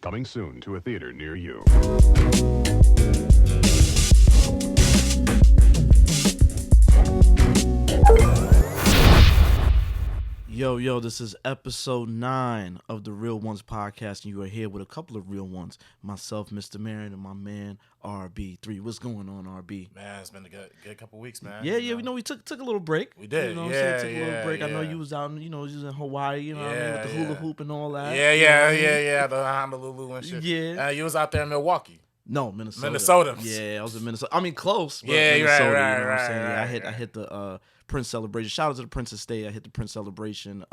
Coming soon to a theater near you. Yo, this is episode 9 of the Real Ones podcast, and you are here with a couple of real ones. Myself, Mr. Marin, and my man, RB3. What's going on, RB? Man, it's been a good couple weeks, man. Yeah, we know we took a little break. We did. You know what I'm saying? Took a little break. I know you was out, you was in Hawaii, you know what I mean, with the hula hoop and all that. Yeah, the Honolulu and shit. Yeah. You was out there in Milwaukee. No, Minnesota. Minnesota. Yeah, I was in Minnesota. I mean, close. But Yeah, Minnesota, right, you know what I'm saying? right, Yeah, I hit the Prince celebration. Shout out to the Prince's Day. I hit the Prince celebration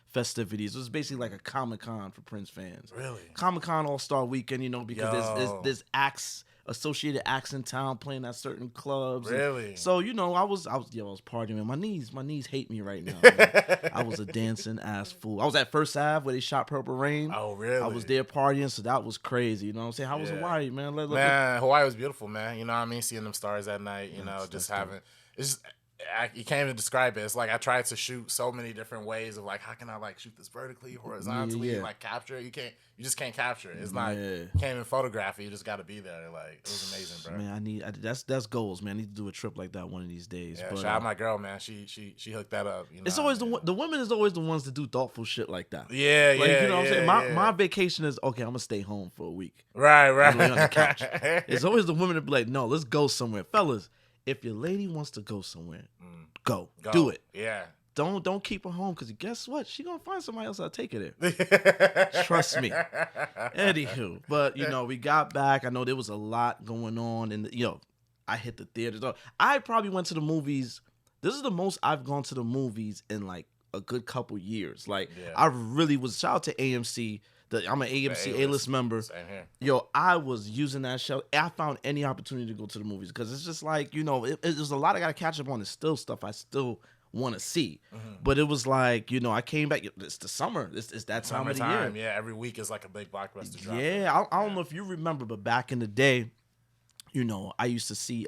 festivities. It was basically like a Comic-Con for Prince fans. Really? Comic-Con All-Star Weekend, because there's acts, associated acts in town playing at certain clubs. Really? So, I was partying. Man. My knees hate me right now. Man. I was a dancing ass fool. I was at First Ave where they shot Purple Rain. Oh, really? I was there partying, so that was crazy. You know what I'm saying? How was Hawaii, man? Hawaii was beautiful, man. You know what I mean? Seeing them stars at night, it's just... You can't even describe it. It's like I tried to shoot so many different ways of like, how can I like shoot this vertically, horizontally, like capture it? You just can't capture it. It's like you can't even photograph it. You just got to be there. Like it was amazing, bro. Man, that's goals, man. I need to do a trip like that one of these days. Yeah, but, shout out my girl, man. She hooked that up. It's always the women is always the ones to do thoughtful shit like that. Yeah, like, yeah. You know what I'm saying? My vacation is okay. I'm gonna stay home for a week. Right. On the couch. It's always the women that be like, no, let's go somewhere, fellas. If your lady wants to go somewhere, go. Do it. Yeah. Don't keep her home because guess what? She gonna find somebody else that'll take her there. Trust me. Anywho, but we got back. I know there was a lot going on, and I hit the theaters. I probably went to the movies. This is the most I've gone to the movies in like a good couple years. Like I really was. Shout out to AMC. I'm an AMC A-list member. Same here. Yo, I was using that show. I found any opportunity to go to the movies because it's just like, there's a lot I got to catch up on. There's still stuff I still want to see. Mm-hmm. But it was like, I came back. It's the summer. It's that time of the year. Yeah, every week is like a big blockbuster drop. Yeah, I don't know if you remember, but back in the day, I used to see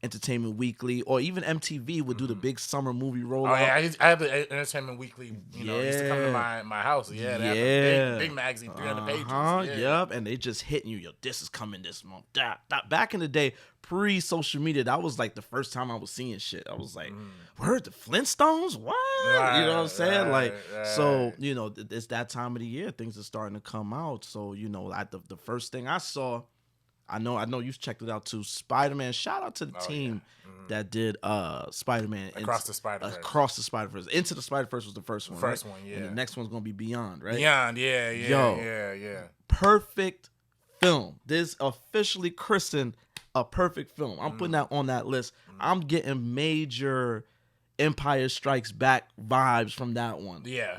Entertainment Weekly or even MTV would do the big summer movie rollout. Oh, yeah, I had the Entertainment Weekly, used to come to my house. Yeah, they had the big magazine, 300 pages. Yep, and they just hitting you. Yo, this is coming this month. That. Back in the day, pre-social media, that was like the first time I was seeing shit. I was like, word, the Flintstones? What? Right, you know what I'm saying? Right. So, it's that time of the year. Things are starting to come out. So, the first thing I saw, I know you've checked it out too. Spider-Man. Shout out to the team that did Spider-Man Across the Spider-Verse. Across the Spider-Verse. Into the Spider-Verse was the first one. First one, yeah. And the next one's gonna be Beyond, right? Beyond, yeah. Yo, perfect film. This officially christened a perfect film. I'm putting that on that list. I'm getting major Empire Strikes Back vibes from that one. Yeah.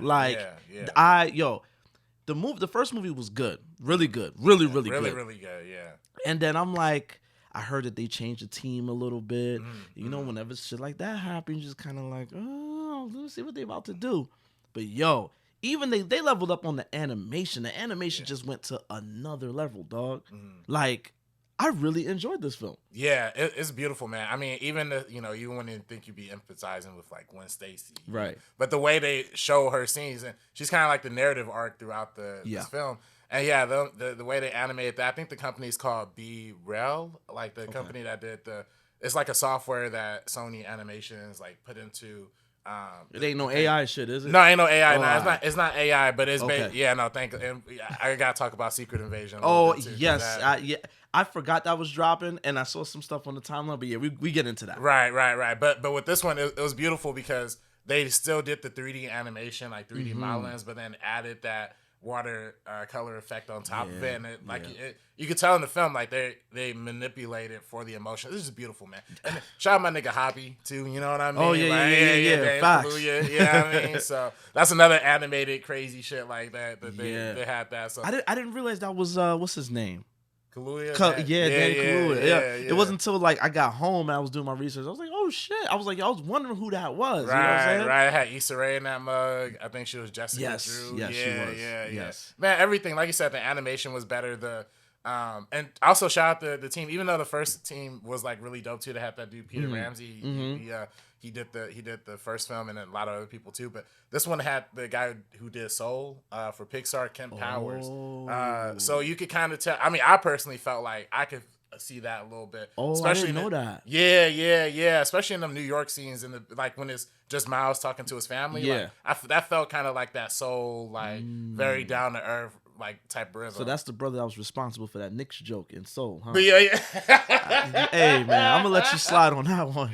The first movie was good. Really good. Really good. Really good, yeah. And then I'm like, I heard that they changed the team a little bit. Whenever shit like that happens, just kind of like, oh, let's see what they about to do. But even they leveled up on the animation. The animation just went to another level, dog. Like, I really enjoyed this film. Yeah, it's beautiful, man. I mean, even you wouldn't think you'd be empathizing with like Gwen Stacy, right? But the way they show her scenes, and she's kind of like the narrative arc throughout this film. And the way they animated that, I think the company's called B-Rel, like the company that did it's like a software that Sony Animations like put into. It ain't no AI shit, is it? No, ain't no AI. No, it's not AI, but it's and I gotta talk about Secret Invasion. Yes, I forgot that was dropping, and I saw some stuff on the timeline. But we get into that. Right. But with this one, it was beautiful because they still did the 3D animation, like 3D modelings, but then added that water color effect on top of it, and you could tell in the film like they manipulate it for the emotion. This is beautiful, man. And shout out my nigga Hobby too. You know what I mean? Oh yeah. Facts. Yeah, I mean, so that's another animated crazy shit like that they had that. So I didn't realize that was what's his name? Kaluuya. Danny Kaluuya. Yeah. It wasn't until like I got home and I was doing my research. I was like, oh shit. I was wondering who that was. Right, you know what I'm saying? Right. I had Issa Rae in that mug. I think she was Jessica Drew. Yes, she was. Yeah. Man, everything. Like you said, the animation was better. And also shout out the team, even though the first team was like really dope too. They had that dude Peter Ramsey. He did the first film, and then a lot of other people too. But this one had the guy who did Soul for Pixar, Kent Powers. So you could kind of tell. I mean, I personally felt like I could see that a little bit. Oh, especially I didn't know that. Yeah. Especially in them New York scenes, and like when it's just Miles talking to his family. Yeah, like, that felt kind of like that Soul, like very down to earth, like type rhythm. So that's the brother that was responsible for that Knicks joke in Soul, huh? But yeah. Hey man, I'm gonna let you slide on that one.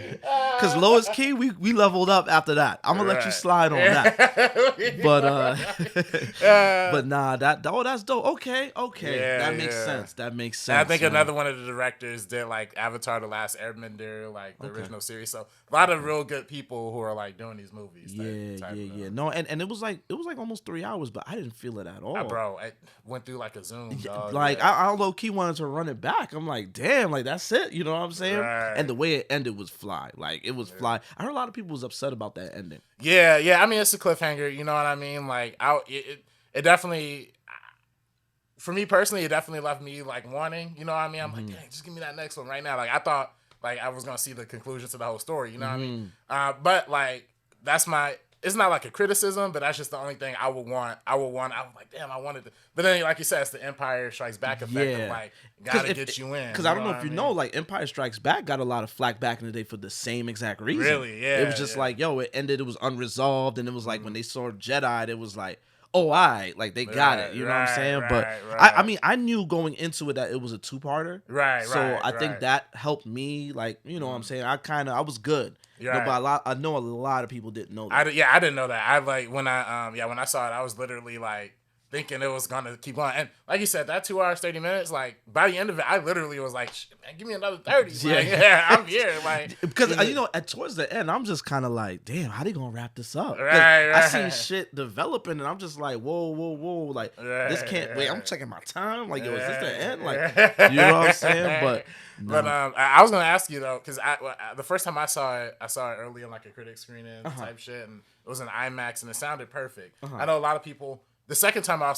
Cause Lois Key, we leveled up after that. I'm gonna let you slide on that. But nah, that's dope. Okay, that makes sense. That makes sense. And I think man. another one of the directors did like Avatar: The Last Airbender, like the original series. So a lot of real good people who are like doing these movies. Yeah. No, and it was like almost 3 hours, but I didn't feel it at all. Bro, I went through like a Zoom, dog. Like I low key wanted to run it back. I'm like, damn, like that's it. You know what I'm saying? Right. And the way it ended was fly. Like it was fly. I heard a lot of people was upset about that ending. Yeah. I mean, it's a cliffhanger. You know what I mean? Like, it definitely, for me personally, it definitely left me like wanting. You know what I mean? I'm like, dang, just give me that next one right now. Like I thought, like I was gonna see the conclusion to the whole story. You know what I mean? But like that's my. It's not like a criticism, but that's just the only thing I would want. I was like, damn, I wanted to. But then, like you said, it's the Empire Strikes Back effect of like, gotta get you in. Because I don't know if you know, like Empire Strikes Back got a lot of flack back in the day for the same exact reason. Really? Yeah. It was just like, yo, it ended. It was unresolved, and it was like when they saw Jedi, it was like, oh, like they got it. You know what I'm saying? But I mean, I knew going into it that it was a 2-parter. So I think that helped me. Like, you know what I'm saying? I was good. Right. No, but I know a lot of people didn't know that. I didn't know that. I like when I saw it, I was literally like thinking it was gonna keep going. And like you said, that 2 hours 30 minutes, like by the end of it, I literally was like, shit, man, give me another 30. Like, I'm here. Like because you know, towards the end, I'm just kind of like, damn, how they gonna wrap this up? Right. I seen shit developing, and I'm just like, whoa, like this can't wait. I'm checking my time. Like, yo, is this the end? Like, you know what I'm saying? But I was gonna ask you though, because the first time I saw it early in like a critic screening type shit, and it was an IMAX, and it sounded perfect. I know a lot of people. The second time I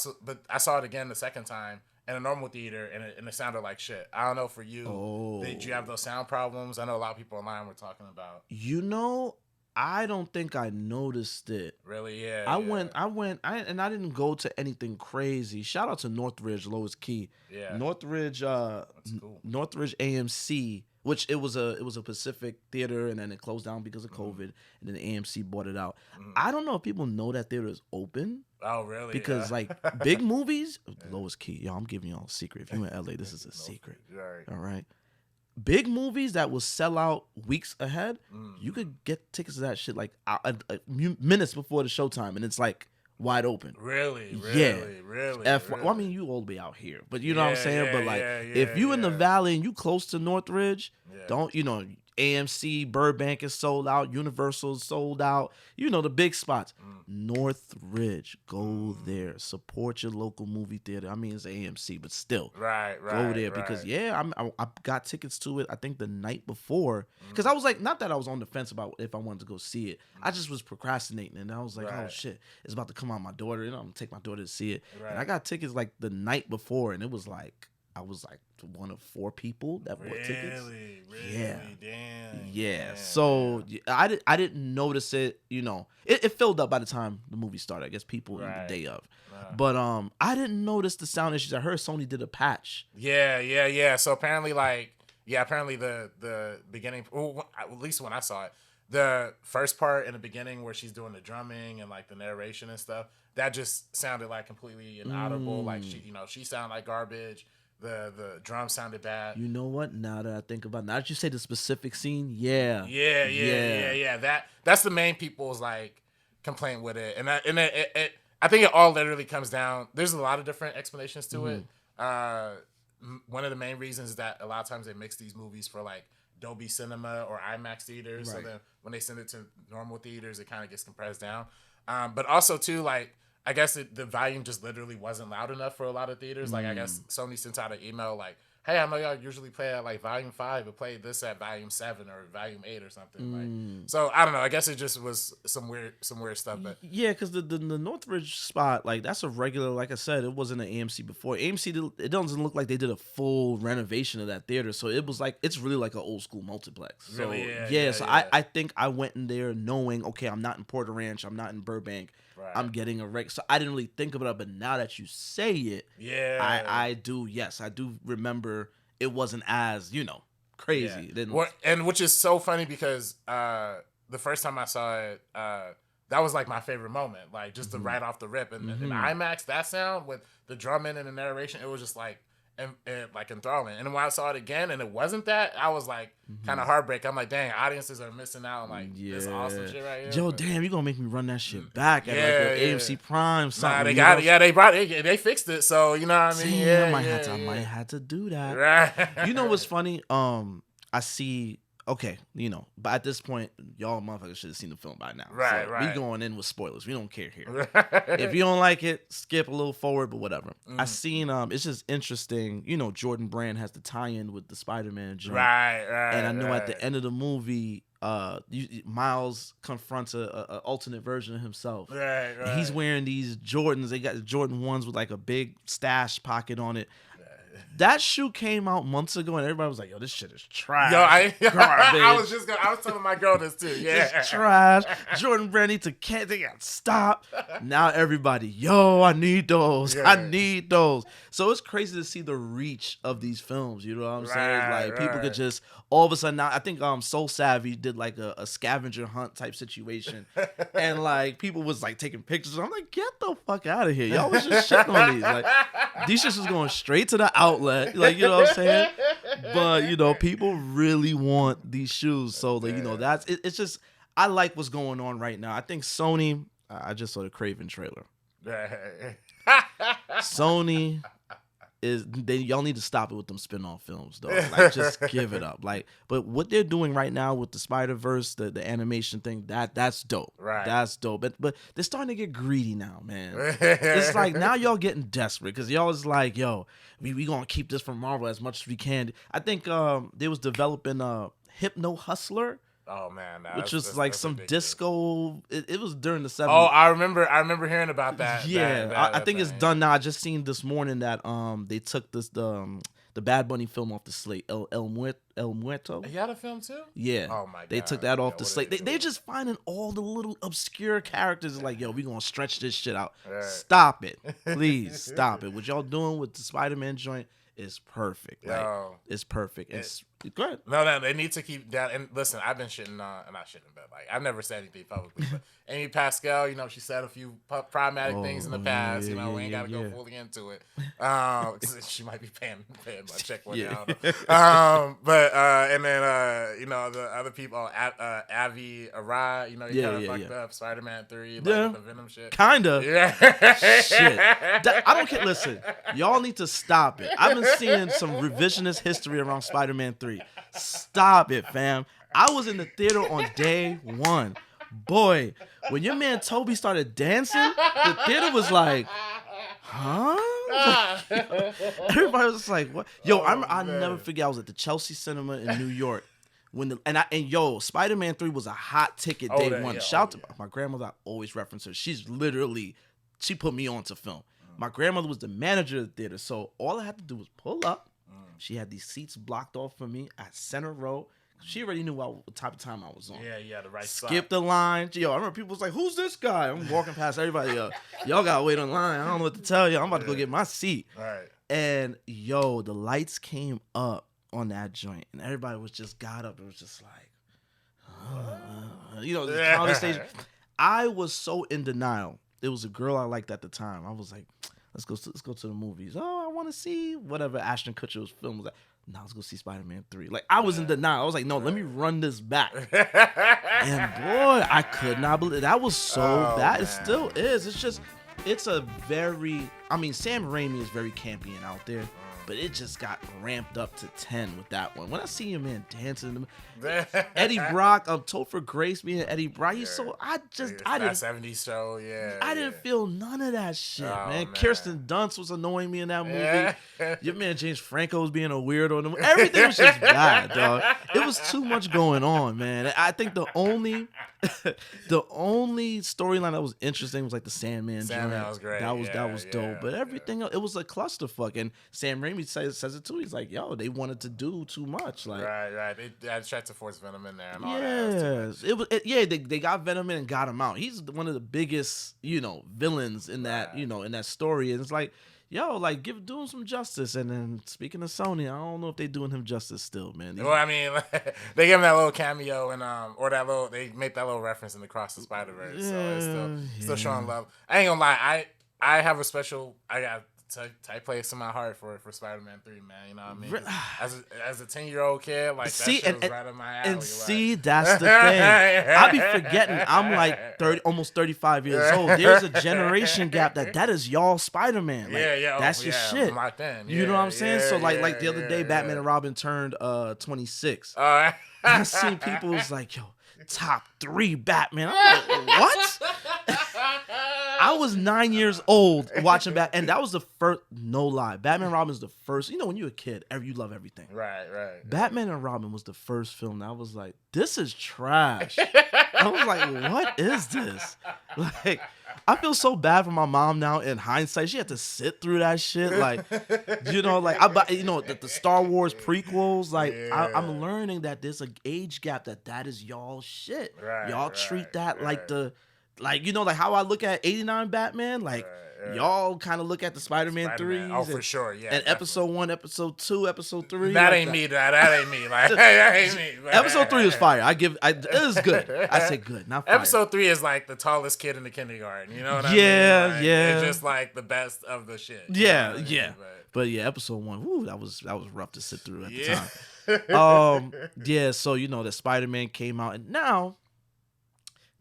saw it again the second time in a normal theater, and it sounded like shit. I don't know for you. Did you have those sound problems? I know a lot of people online were talking about. You know, I don't think I noticed it. Really? Yeah. I went, and I didn't go to anything crazy. Shout out to Northridge, Lois Key. Yeah. Northridge, That's cool. Northridge AMC, which it was a Pacific theater, and then it closed down because of COVID, and then the AMC bought it out. I don't know if people know that theater is open. Oh, really? Because like big movies, Lois Key. Yo, I'm giving y'all a secret. If you're in LA, this is a secret. Right. All right. Big movies that will sell out weeks ahead, you could get tickets to that shit like minutes before the showtime, and it's like wide open. Really? Well, I mean, you all the way out here, but you know what I'm saying. But like, if you in the Valley and you close to Northridge, don't AMC Burbank is sold out, Universal is sold out. You know the big spots. Northridge, go there, support your local movie theater. I mean, it's AMC, but still, go there because I got tickets to it. I think the night before, because I was like, not that I was on the fence about if I wanted to go see it. I just was procrastinating, and I was like, oh shit, it's about to come out. My daughter, I'm gonna take my daughter to see it, and I got tickets like the night before, and it was like. I was like one of 4 people that bought tickets. Really? Damn. Damn. So I didn't notice it. You know, it filled up by the time the movie started. I guess people in the day of. But I didn't notice the sound issues. I heard Sony did a patch. Yeah. So apparently, the beginning. Well, at least when I saw it, the first part in the beginning where she's doing the drumming and like the narration and stuff, that just sounded like completely inaudible. Like she sounded like garbage. The drum sounded bad. You know what? Now that I think about it, now that you say the specific scene, Yeah. That's the main people's like complaint with it, and I think it all literally comes down. There's a lot of different explanations to it. One of the main reasons is that a lot of times they mix these movies for like Dolby Cinema or IMAX theaters, so then when they send it to normal theaters, it kind of gets compressed down. But also too, like. I guess the volume just literally wasn't loud enough for a lot of theaters. Like, I guess Sony sent out an email, like, hey, I know y'all usually play at like volume 5, but play this at volume 7 or volume 8 or something. Like, so I don't know. I guess it just was some weird stuff. But yeah, because the Northridge spot, like that's a regular. Like I said, it wasn't an AMC before. AMC, it doesn't look like they did a full renovation of that theater, so it was like it's really like an old school multiplex. So Really? So I think I went in there knowing, okay, I'm not in Porter Ranch, I'm not in Burbank. Right. I'm getting a reg. So I didn't really think about it, but now that you say it, I do. Yes, I do remember it wasn't as crazy. Yeah. And which is so funny because the first time I saw it, that was like my favorite moment, like just to right off the rip. And in IMAX, that sound with the drumming and the narration, it was just like like enthralling. And when I saw it again and it wasn't that, I was like kind of heartbreak. I'm like, dang, audiences are missing out on like this awesome shit right here. Yo, damn, you gonna make me run that shit back at like AMC Prime. Nah, they got it. Yeah, they brought it. They fixed it. So you know what I mean. I might have to do that. Right. You know what's funny? I see. Okay, but at this point, y'all motherfuckers should have seen the film by now. Right, We going in with spoilers. We don't care here. If you don't like it, skip a little forward, but whatever. I seen, it's just interesting. Jordan Brand has the tie-in with the Spider-Man joint. Right. And I know at the end of the movie, Miles confronts a alternate version of himself. Right. And he's wearing these Jordans. They got the Jordan 1s with like a big stash pocket on it. That shoe came out months ago, and everybody was like, "Yo, this shit is trash." Yo, I was telling my girl this too. Yeah, it's trash. Jordan Brand needs to they got stop. Now everybody, yo, I need those. Yeah. I need those. So it's crazy to see the reach of these films. You know what I'm saying? Like people could just all of a sudden now. I think Soul Savvy did like a scavenger hunt type situation, and like people was like taking pictures. I'm like, get the fuck out of here. Y'all was just shitting on these. Like these shits was going straight to the outlet. Like, you know what I'm saying? But, people really want these shoes. So, like, that's it, it's just, I like what's going on right now. I think Sony, I just saw the Craven trailer. Sony y'all need to stop it with them spin-off films, though. Like, just give it up. Like, but what they're doing right now with the Spider-Verse, the animation thing, that's dope. Right. That's dope. But they're starting to get greedy now, man. It's like now y'all getting desperate because y'all is like, yo, we gonna keep this from Marvel as much as we can. I think they was developing Hypno Hustler. Oh man, which was like some disco. It was during the 70s. Oh, I remember hearing about that. Yeah, I think it's done now. I just seen this morning that they took the Bad Bunny film off the slate. El Muerto. You had a film too? Yeah. Oh my god. They took that off the slate. They're just finding all the little obscure characters. Like, yo, we gonna stretch this shit out. Right. Stop it, please stop it. What y'all doing with the Spider-Man joint is perfect. Like, it's perfect. It's good. No, they need to keep that. And listen, I've been shitting not shitting, but like I've never said anything publicly. But Amy Pascal, she said a few problematic things in the past. We ain't got to go fully into it. Because she might be paying my check one day. But and then the other people, Avi Arad, he kind of fucked up Spider-Man 3, like the Venom shit. Kinda. Yeah. Shit. I don't care. Listen, y'all need to stop it. I've been seeing some revisionist history around Spider-Man 3. Stop it, fam. I was in the theater on day one. Boy, when your man Toby started dancing, the theater was like, huh? Everybody was like, what? Yo, I'll never forget. I was at the Chelsea Cinema in New York. Spider-Man 3 was a hot ticket day one. Shout out to my grandmother. I always reference her. She put me on to film. My grandmother was the manager of the theater, so all I had to do was pull up. She had these seats blocked off for me at center row. She already knew what type of time I was on. Yeah, the right spot. Skip the line. Yo, I remember people was like, who's this guy? I'm walking past everybody. Y'all got to wait on line. I don't know what to tell you. I'm about to go get my seat. Right. And, yo, the lights came up on that joint, and everybody was just got up. It was just like, the comedy stage. I was so in denial. There was a girl I liked at the time. I was like, let's go to the movies. Oh, I want to see whatever Ashton Kutcher's film was like. Now let's go see Spider-Man 3. Like, I was in denial. I was like, no, let me run this back. And boy, I could not believe it. That was so bad. Man. It still is. It's a very, Sam Raimi is very campy and out there. but it just got ramped up to 10 with that one. When I see your man dancing, Eddie Brock, Topher Grace being Eddie Brock, he's so I didn't 70s show, I didn't feel none of that shit, Oh, man. man. Kirsten Dunst was annoying me in that movie. Your man James Franco was being a weirdo. Everything was just bad, dog. It was too much going on, man. I think the only storyline that was interesting was like the Sandman joint. Was great. That was dope. But everything else, it was a clusterfuck. And Sam Raimi says it too. He's like, yo, they wanted to do too much. Like, right. They tried to force Venom in there and all that. They got Venom in and got him out. He's one of the biggest, villains in that, in that story. And it's like, yo, like do him some justice. And then speaking of Sony, I don't know if they doing him justice still, man. Well, I mean, they gave him that little cameo and they made that little reference in the Across the Spider-Verse. So it's still showing love. I ain't gonna lie, I have a special tight place in my heart for Spider-Man 3, man. You know what I mean? As a 10-year-old kid, like that shit was right up my alley. And see, that's the thing. I be forgetting I'm like almost 35 years old. There's a generation gap that is y'all Spider-Man. Like, that's your shit. Locked in. You know what I'm saying? So like the other day, Batman and Robin turned 26. I seen people was like, yo, top 3 Batman. I'm like, what? I was 9 years old watching Batman, and that was the first, no lie. Batman and Robin is the first. When you're a kid, you love everything. Right. Batman and Robin was the first film that I was like, this is trash. I was like, what is this? Like, I feel so bad for my mom now in hindsight. She had to sit through that shit. Like, the Star Wars prequels. Like, I'm learning that there's an age gap that is y'all shit. Right, y'all treat that like like how I look at 89 Batman, like y'all kind of look at the Spider-Man 3s. Oh, for sure, yeah. And episode 1, episode 2, episode 3. That ain't me, that ain't me. Like, that ain't me. Episode 3 is fire. It is good. I say good, not fire. Episode 3 is like the tallest kid in the kindergarten. You know what I mean? Yeah. It's just like the best of the shit. Yeah. But yeah, episode 1, woo, that was rough to sit through at the time. So the Spider-Man came out, and now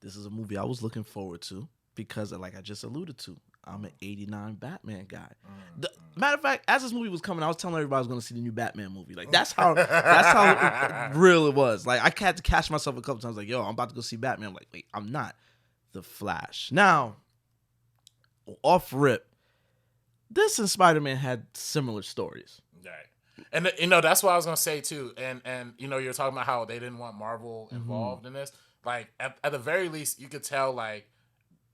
this is a movie I was looking forward to because, like I just alluded to, I'm an 89 Batman guy. Matter of fact, as this movie was coming, I was telling everybody I was going to see the new Batman movie. Like, that's how real it was. Like, I had to catch myself a couple times. Like, yo, I'm about to go see Batman. I'm like, wait, I'm not. The Flash. Now, off rip, this and Spider-Man had similar stories. Right. And that's what I was going to say too. And you're talking about how they didn't want Marvel involved in this. Like, at the very least, you could tell, like,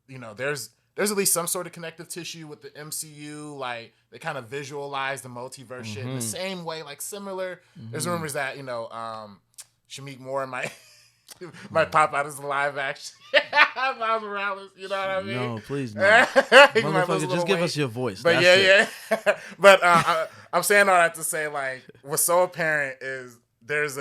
there's at least some sort of connective tissue with the MCU. Like, they kind of visualize the multiverse shit in the same way, like, similar. There's rumors that, Shamik Moore might pop out as a live action Miles Morales, you know what I mean? No, please no. Motherfucker, just give us your voice. But But I'm saying all that to say, like, what's so apparent is there's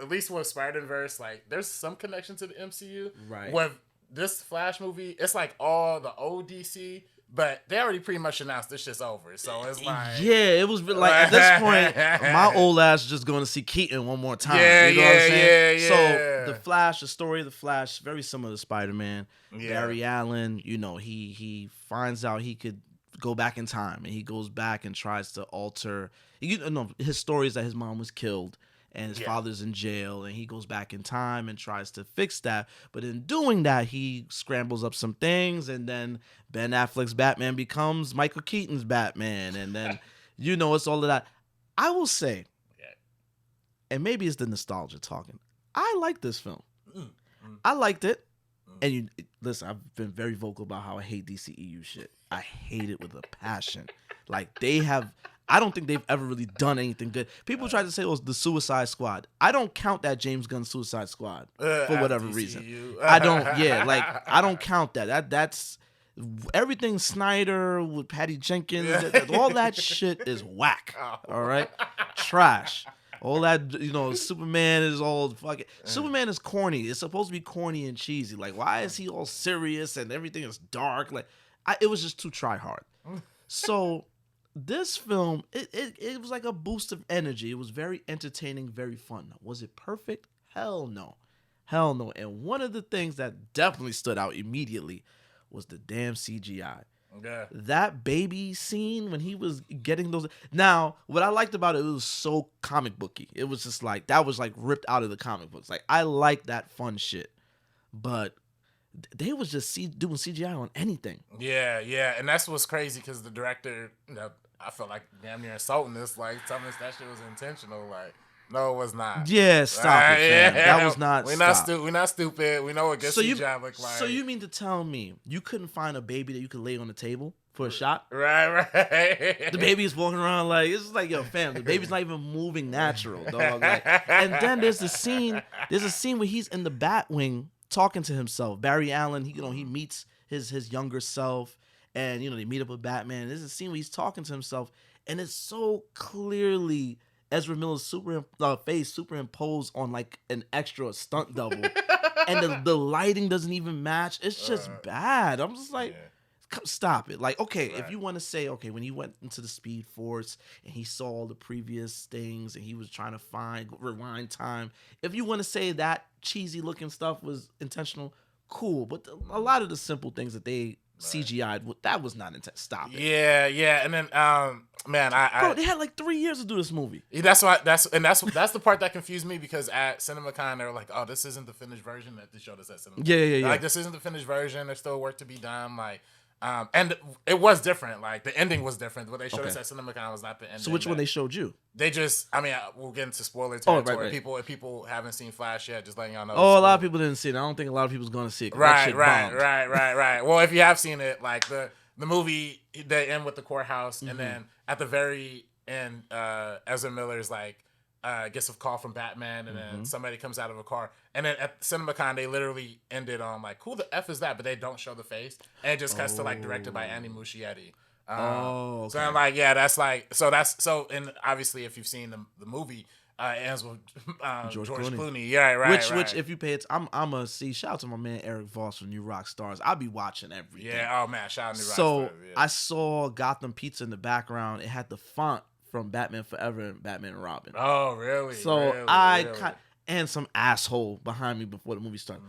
at least with Spider-Verse, like, there's some connection to the MCU. Right. With this Flash movie, it's like all the old DC, but they already pretty much announced this shit's over. So it's like... Yeah, it was like, at this point, my old ass is just going to see Keaton one more time. You know what I'm saying? So, the Flash, the story of the Flash, very similar to Spider-Man. Barry Allen, he finds out he could go back in time, and he goes back and tries to alter... his story is that his mom was killed, and his father's in jail, and he goes back in time and tries to fix that. But in doing that, he scrambles up some things, and then Ben Affleck's Batman becomes Michael Keaton's Batman, and then, it's all of that. I will say, and maybe it's the nostalgia talking, I like this film. I liked it. And listen, I've been very vocal about how I hate DCEU shit. I hate it with a passion. Like, I don't think they've ever really done anything good. People try to say it was the Suicide Squad. I don't count that James Gunn Suicide Squad for whatever reason. I don't count that. That's everything Snyder with Patty Jenkins. All that shit is whack. All right, trash. All that, Superman is all fucking... Superman is corny. It's supposed to be corny and cheesy. Like, why is he all serious and everything is dark? Like, it was just too try hard. So... this film, it was like a boost of energy. It was very entertaining, very fun. Was it perfect? Hell no. And one of the things that definitely stood out immediately was the damn CGI. Yeah. That baby scene when he was getting those. Now, what I liked about it, it was so comic booky. It was just like that was like ripped out of the comic books. Like I like that fun shit, but they was just doing CGI on anything. Yeah, and that's what's crazy because the director, I felt like damn near insulting this, like telling us that shit was intentional. Like, no, it was not. Yeah, stop it, fam. That was not. We're not stupid. We know what good CGI look like. So you mean to tell me you couldn't find a baby that you could lay on the table for a shot? Right. The baby is walking around like it's like, yo, fam, the baby's not even moving natural, dog. Like, and then there's a scene where he's in the Batwing talking to himself. Barry Allen, he meets his younger self, and they meet up with Batman. There's a scene where he's talking to himself, and it's so clearly Ezra Miller's face superimposed on like an extra stunt double, and the lighting doesn't even match. It's just bad. I'm just like, stop it. Like, okay, if you want to say, okay, when he went into the Speed Force and he saw all the previous things and he was trying to find rewind time, if you want to say that cheesy looking stuff was intentional, cool. But a lot of the simple things that they CGI'd, that was not intentional. Stop it. Yeah. And then, man, bro, they had like 3 years to do this movie. Yeah, that's the part that confused me because at CinemaCon they were like, oh, this isn't the finished version that they showed us at CinemaCon. Yeah. Like, this isn't the finished version. There's still work to be done. Like, and it was different. Like, the ending was different. What they showed us at CinemaCon was not the ending. So which one they showed you? They just, we'll get into spoiler territory. Right. If people haven't seen Flash yet, just letting y'all know. Oh, a lot of people didn't see it. I don't think a lot of people's going to see it. Right. Well, if you have seen it, like the movie, they end with the courthouse, and then at the very end, Ezra Miller's like, gets a call from Batman, and then somebody comes out of a car. And then at CinemaCon, they literally ended on like, who the F is that? But they don't show the face. And it just cuts to like directed by Andy Muschietti. Okay. So I'm like, yeah, and obviously if you've seen the movie, it ends with George Clooney. Yeah, right. Which if you pay it, I'm gonna see. Shout out to my man Eric Voss from New Rock Stars. I'll be watching everything. Yeah. Oh man, shout out to New Rock Stars. Yeah. I saw Gotham Pizza in the background. It had the font from Batman Forever and Batman and Robin. Oh really? So really? And some asshole behind me before the movie started.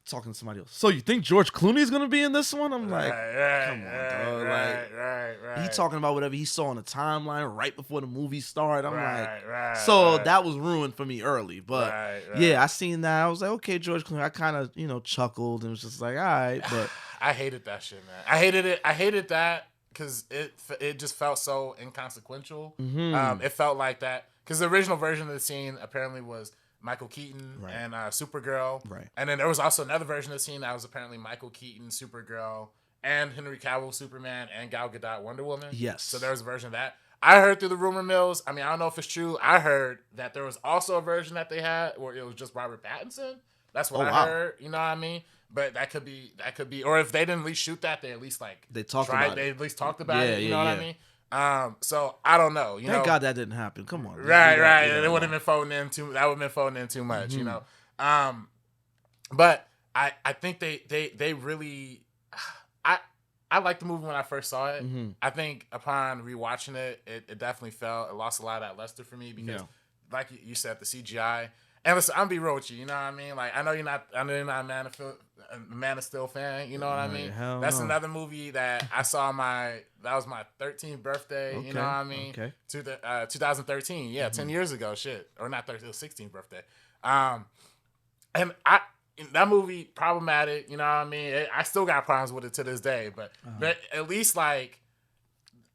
Talking to somebody else. So you think George Clooney's gonna be in this one? I'm like, come on, dog. Right. He talking about whatever he saw on the timeline right before the movie started. I'm so that was ruined for me early. But yeah, I seen that. I was like, okay, George Clooney. I kind of chuckled and was just like, all right. But I hated that shit, man. I hated it. I hated that because it just felt so inconsequential. It felt like that because the original version of the scene apparently was Michael Keaton and Supergirl. Right. And then there was also another version of the scene that was apparently Michael Keaton, Supergirl, and Henry Cavill, Superman, and Gal Gadot, Wonder Woman. Yes. So there was a version of that. I heard through the rumor mills, I don't know if it's true, I heard that there was also a version that they had where it was just Robert Pattinson. That's what I heard, you know what I mean? But that could be, or if they didn't at least shoot that, they at least they talked about it. They at least talked about it, you know what I mean? So I don't know. Thank God that didn't happen. Come on. Right. It would have been folding in too. That would have been folding in too much, you know. But I think they really. I liked the movie when I first saw it. I think upon rewatching it, it definitely it lost a lot of that luster for me because, like you said, the CGI. And listen, I'm be real with you. You know what I mean? Like I know you're not a Man of Steel fan. You know what I mean? That's another movie that I saw that was my 13th birthday. Okay, you know what I mean? Okay. 2013. Yeah, 10 years ago. Shit, or not 13. It was 16th birthday. And that movie problematic. You know what I mean? I still got problems with it to this day. But at least like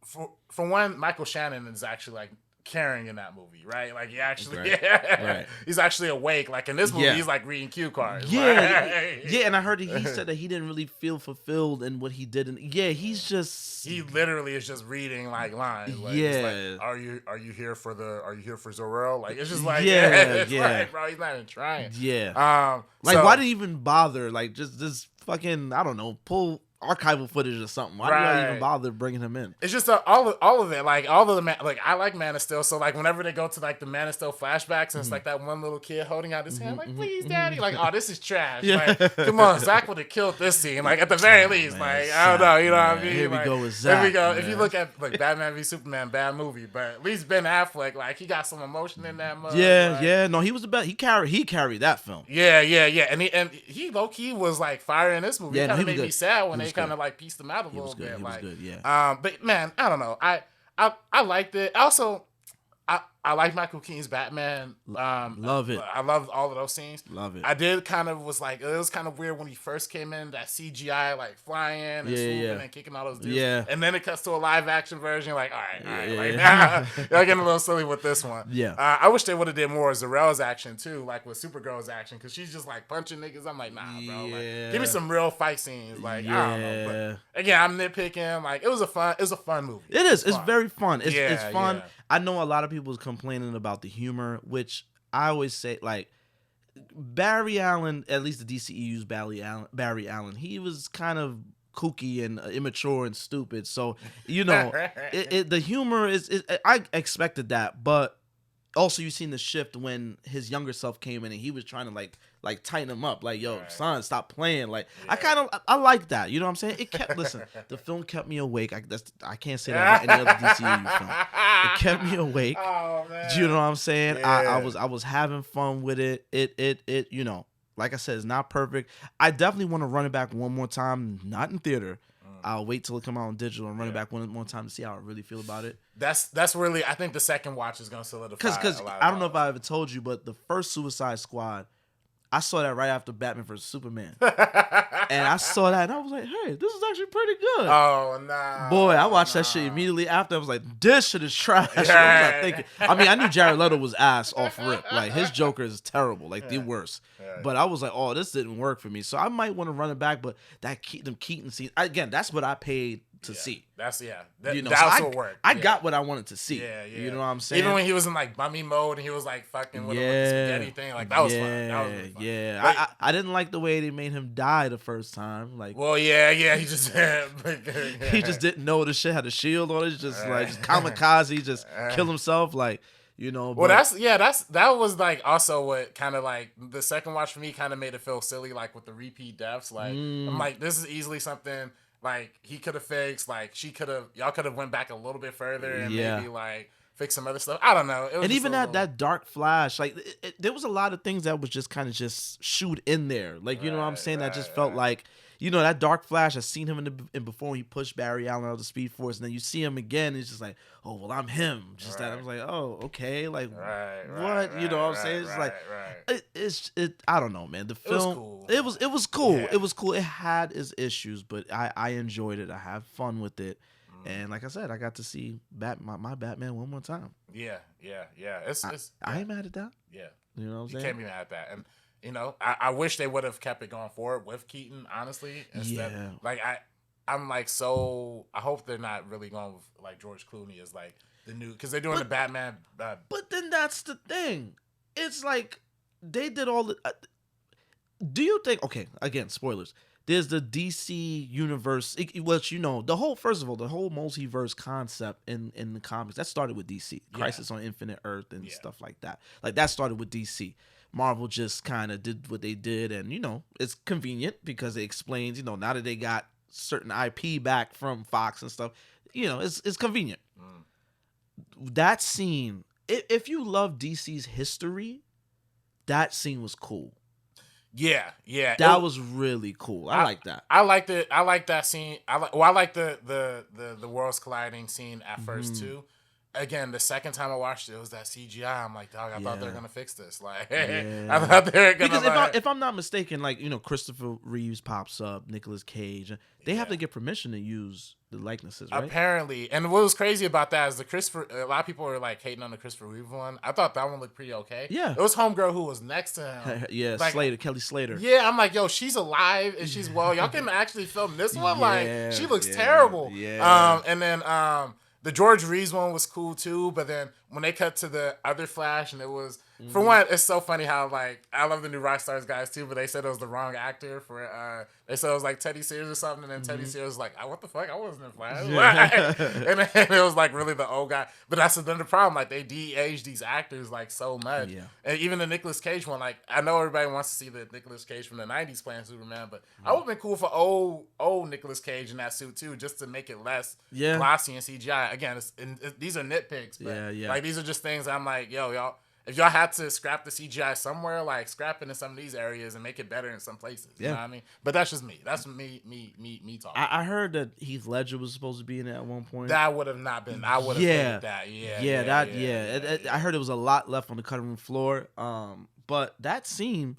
for one, Michael Shannon is actually like caring in that movie, right? Like he actually, he's actually awake. Like in this movie, he's like reading cue cards. And I heard he said that he didn't really feel fulfilled in what he did. And he literally is just reading like lines. Like, like, are you here for Zor-El? Like it's just like like, bro, he's not even trying. Why did he even bother? Like just fucking, I don't know, pull archival footage or something. Why do I even bother bringing him in? It's just all of it. Like all of the like I like Man of Steel. So like whenever they go to like the Man of Steel flashbacks and it's like that one little kid holding out his hand like please daddy, like oh this is trash. Like come on, Zach would have killed this scene. Like at the very least, like I don't know, you know what I mean? Here we like, go with Zach. Here we go. If you look at like Batman v Superman, bad movie, but at least Ben Affleck, like he got some emotion in that movie. No, he was the best. He carried that film. And he low key was like fire in this movie. It kind of made me sad when they kind of like pieced him out a little bit. He was like, good, yeah. But man, I don't know. I liked it. Also, I like Michael Keaton's Batman. Love it. I love all of those scenes. Love it. I did kind of was like, it was kind of weird when he first came in, that CGI like flying and swooping and kicking all those dudes. Yeah. And then it cuts to a live action version. Like, all right. Like, nah, y'all getting a little silly with this one. Yeah. I wish they would have did more of Zarel's action too, like with Supergirl's action, because she's just like punching niggas. I'm like, nah, bro. Like, give me some real fight scenes. Like, I don't know. But again, I'm nitpicking. Like, it was a fun movie. It is. It's very fun. It's fun. Yeah. I know a lot of people is complaining about the humor, which I always say, like, Barry Allen, at least the DCEU's Barry Allen, he was kind of kooky and immature and stupid. So, you know, the humor is I expected that, but also you seen the shift when his younger self came in and he was trying to like tighten him up, like, yo, son, stop playing. Like, I like that. You know what I'm saying? It kept the film kept me awake. I can't say that about any other DCEU film. It kept me awake. Oh man. Do you know what I'm saying? Yeah. I was having fun with it. It you know, like I said, it's not perfect. I definitely want to run it back one more time, not in theater. I'll wait till it come out on digital and run it back one more time to see how I really feel about it. That's really, I think the second watch is gonna solidify. Because I don't know if I ever told you, but the first Suicide Squad, I saw that right after Batman vs Superman, and I saw that and I was like, hey, this is actually pretty good. Oh nah, boy, I watched that shit immediately after. I was like, this shit is trash. I mean, I knew Jared Leto was ass off rip. Like, his Joker is terrible, like the worst. But I was like, oh, this didn't work for me. So I might want to run it back. But them Keaton scenes, again, that's what I paid to see. That's you know, that so also worked. I got what I wanted to see. Yeah. You know what I'm saying? Even when he was in like bummy mode and he was like fucking with him with the spaghetti thing, like that was fun. That was really fun. Yeah. Like, I didn't like the way they made him die the first time. Like, well, yeah, he just he just didn't know the shit had a shield on it. Just kamikaze, just kill himself. Like, you know. Well, that was like also what kind of like the second watch for me kind of made it feel silly, like with the repeat deaths. Like, I'm like, this is easily something like he could have fixed. Like, y'all could have went back a little bit further and maybe like fix some other stuff. I don't know. And even that dark flash, like there was a lot of things that was just kind of just shoot in there. Like, you know what I'm saying? That just felt like, you know, that dark flash. I seen him in before he pushed Barry Allen out of the Speed Force, and then you see him again. And it's just like, oh well, I'm him. Just that I was like, oh okay, like what? You know what I'm saying? It's like I don't know, man. The film, it was cool. Yeah. It was cool. It had its issues, but I enjoyed it. I had fun with it. And like I said, I got to see my Batman one more time. Yeah. I ain't mad at that. Yeah. You know what I'm saying? You can't be mad at that. And, you know, I wish they would have kept it going forward with Keaton, honestly. Instead, like, I'm like, so I hope they're not really going with, like, George Clooney as, like, the new, because they're doing the Batman. But then that's the thing. It's like, they did all the, do you think, okay, again, spoilers. There's the DC universe, which, you know, first of all, the whole multiverse concept in the comics, that started with DC. Crisis on Infinite Earth and stuff like that. Like, that started with DC. Marvel just kind of did what they did, and, you know, it's convenient because it explains, you know, now that they got certain IP back from Fox and stuff, you know, it's convenient. That scene, if you love DC's history, that scene was cool. Yeah. That was really cool. I like that. I liked it. I like that scene. I like the worlds colliding scene at first too. Again, the second time I watched it was that CGI. I'm like, dog, I thought they were gonna fix this. Like, I thought they were gonna. Because if I'm not mistaken, like, you know, Christopher Reeves pops up, Nicolas Cage, they have to get permission to use the likenesses, right? Apparently. And what was crazy about that is a lot of people were like hating on the Christopher Reeve one. I thought that one looked pretty okay. Yeah. It was homegirl who was next to him. Yeah, like, Kelly Slater. Yeah, I'm like, yo, she's alive and she's well. Y'all can actually film this one. Like, she looks terrible. Yeah. And then the George Reeves one was cool too, but then when they cut to the other Flash and it was, for one, it's so funny how, like, I love the new Rockstars guys too, but they said it was the wrong actor for, they said it was like Teddy Sears or something, and then Teddy Sears was like, what the fuck, I wasn't in Flash. And then it was like really the old guy. But that's another problem, like, they de-aged these actors like so much. Yeah. And even the Nicolas Cage one, like, I know everybody wants to see the Nicolas Cage from the 90s playing Superman, but I would have been cool for old Nicolas Cage in that suit too, just to make it less glossy and CGI. Again, these are nitpicks, but like, these are just things I'm like, yo, y'all. if y'all had to scrap the CGI somewhere, like scrap it in some of these areas and make it better in some places. You know what I mean? But that's just me. That's me talking. I heard that Heath Ledger was supposed to be in it at one point. That would have not been. I would have hated that. I heard it was a lot left on the cutting room floor. But that scene,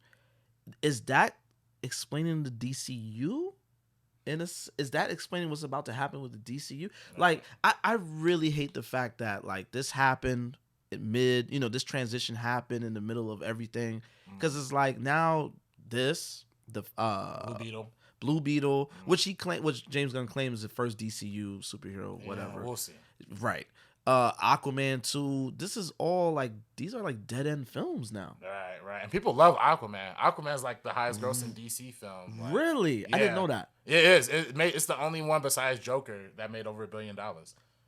is that explaining the DCU? And is that explaining what's about to happen with the DCU? Like, I really hate the fact that like this happened this transition happened in the middle of everything, because it's like now Blue Beetle, which James Gunn claims is the first DCU superhero, whatever. We'll see. Right. Aquaman 2. This is all like, these are like dead end films now. Right. And people love Aquaman. Aquaman's like the highest grossing DC film. Like, really? Yeah. I didn't know that. It is. It's the only one besides Joker that made over $1 billion.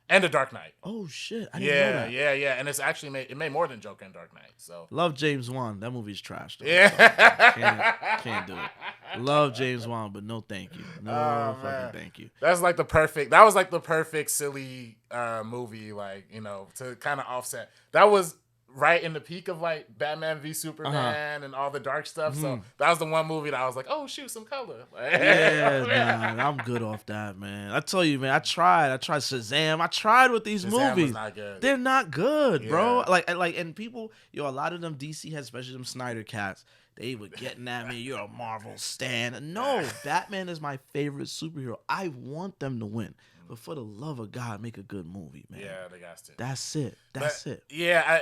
And The Dark Knight. Oh shit! I didn't know that. Yeah. And it's actually made more than Joker and Dark Knight. So love James Wan. That movie's trash. Though. Yeah, can't do it. Love James Wan, but no, thank you. No fucking thank you. That was like the perfect silly movie, like, to kind of offset. That was right in the peak of like Batman v Superman and all the dark stuff. So that was the one movie that I was like, oh shoot, some color. I'm good off that, man. I tell you, man, I tried Shazam. I tried with these movies. Was not good. They're not good, bro. And people, a lot of them DC has, especially them Snyder cats, they were getting at me, you're a Marvel stan. No, Batman is my favorite superhero. I want them to win. But for the love of God, make a good movie, man. Yeah, they got to. That's it. Yeah,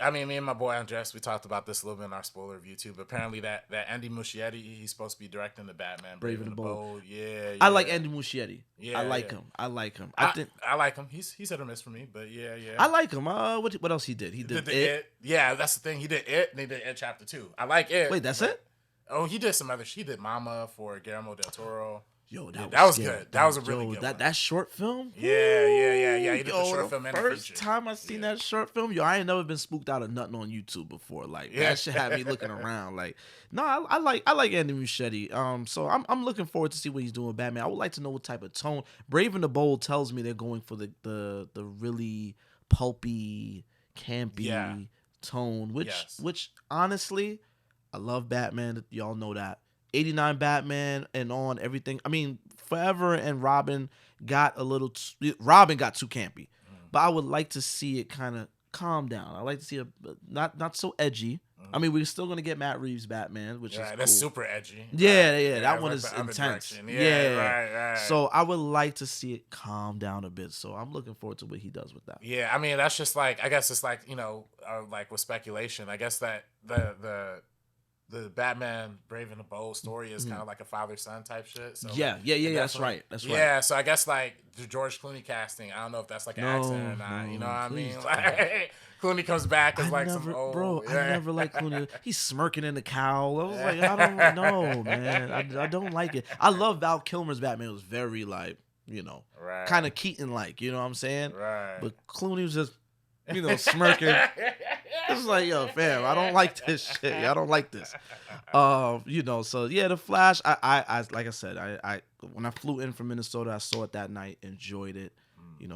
I mean, me and my boy Andres, we talked about this a little bit in our spoiler review too. But apparently that Andy Muschietti, he's supposed to be directing the Batman Brave and the Bold. Yeah. I like Andy Muschietti. Yeah, I like him. I like him. I like him. He's hit or miss for me, but yeah. I like him. What else he did? He did It. Yeah, that's the thing. He did It, and he did It Chapter 2. I like It. Wait, that's it? Oh, he did some other. He did Mama for Guillermo del Toro. Yo, that was good. That was a really good one. That short film? Yeah. He did the short film and the first feature. time I seen that short film, I ain't never been spooked out of nothing on YouTube before. Like, that shit had me looking around. Like, no, I like Andy Muschietti. So I'm looking forward to see what he's doing with Batman. I would like to know what type of tone. Brave and the Bold tells me they're going for the really pulpy, campy tone, which honestly, I love Batman. Y'all know that. 89 Batman and on everything. I mean, Forever and Robin got too campy. But I would like to see it kind of calm down. I like to see it not so edgy. I mean, we're still gonna get Matt Reeves Batman, which is cool. That's super edgy. Yeah, that one is intense. Right. So I would like to see it calm down a bit. So I'm looking forward to what he does with that. Yeah, I mean, that's just like, I guess it's like, like with speculation. I guess that the Batman Brave and the Bold story is kind of like a father-son type shit. So yeah. That's right. Yeah, so I guess like the George Clooney casting, I don't know if that's like an accident or not. You know what I mean? Like, Clooney comes back as like some old... Bro, I never liked Clooney. He's smirking in the cowl. I was like, I don't know, man. I don't like it. I love Val Kilmer's Batman. It was very like, kind of Keaton-like. You know what I'm saying? Right. But Clooney was just... smirking. It's like, yo, fam, I don't like this shit. I don't like this. So yeah, The Flash. I like I said, I when I flew in from Minnesota, I saw it that night, enjoyed it.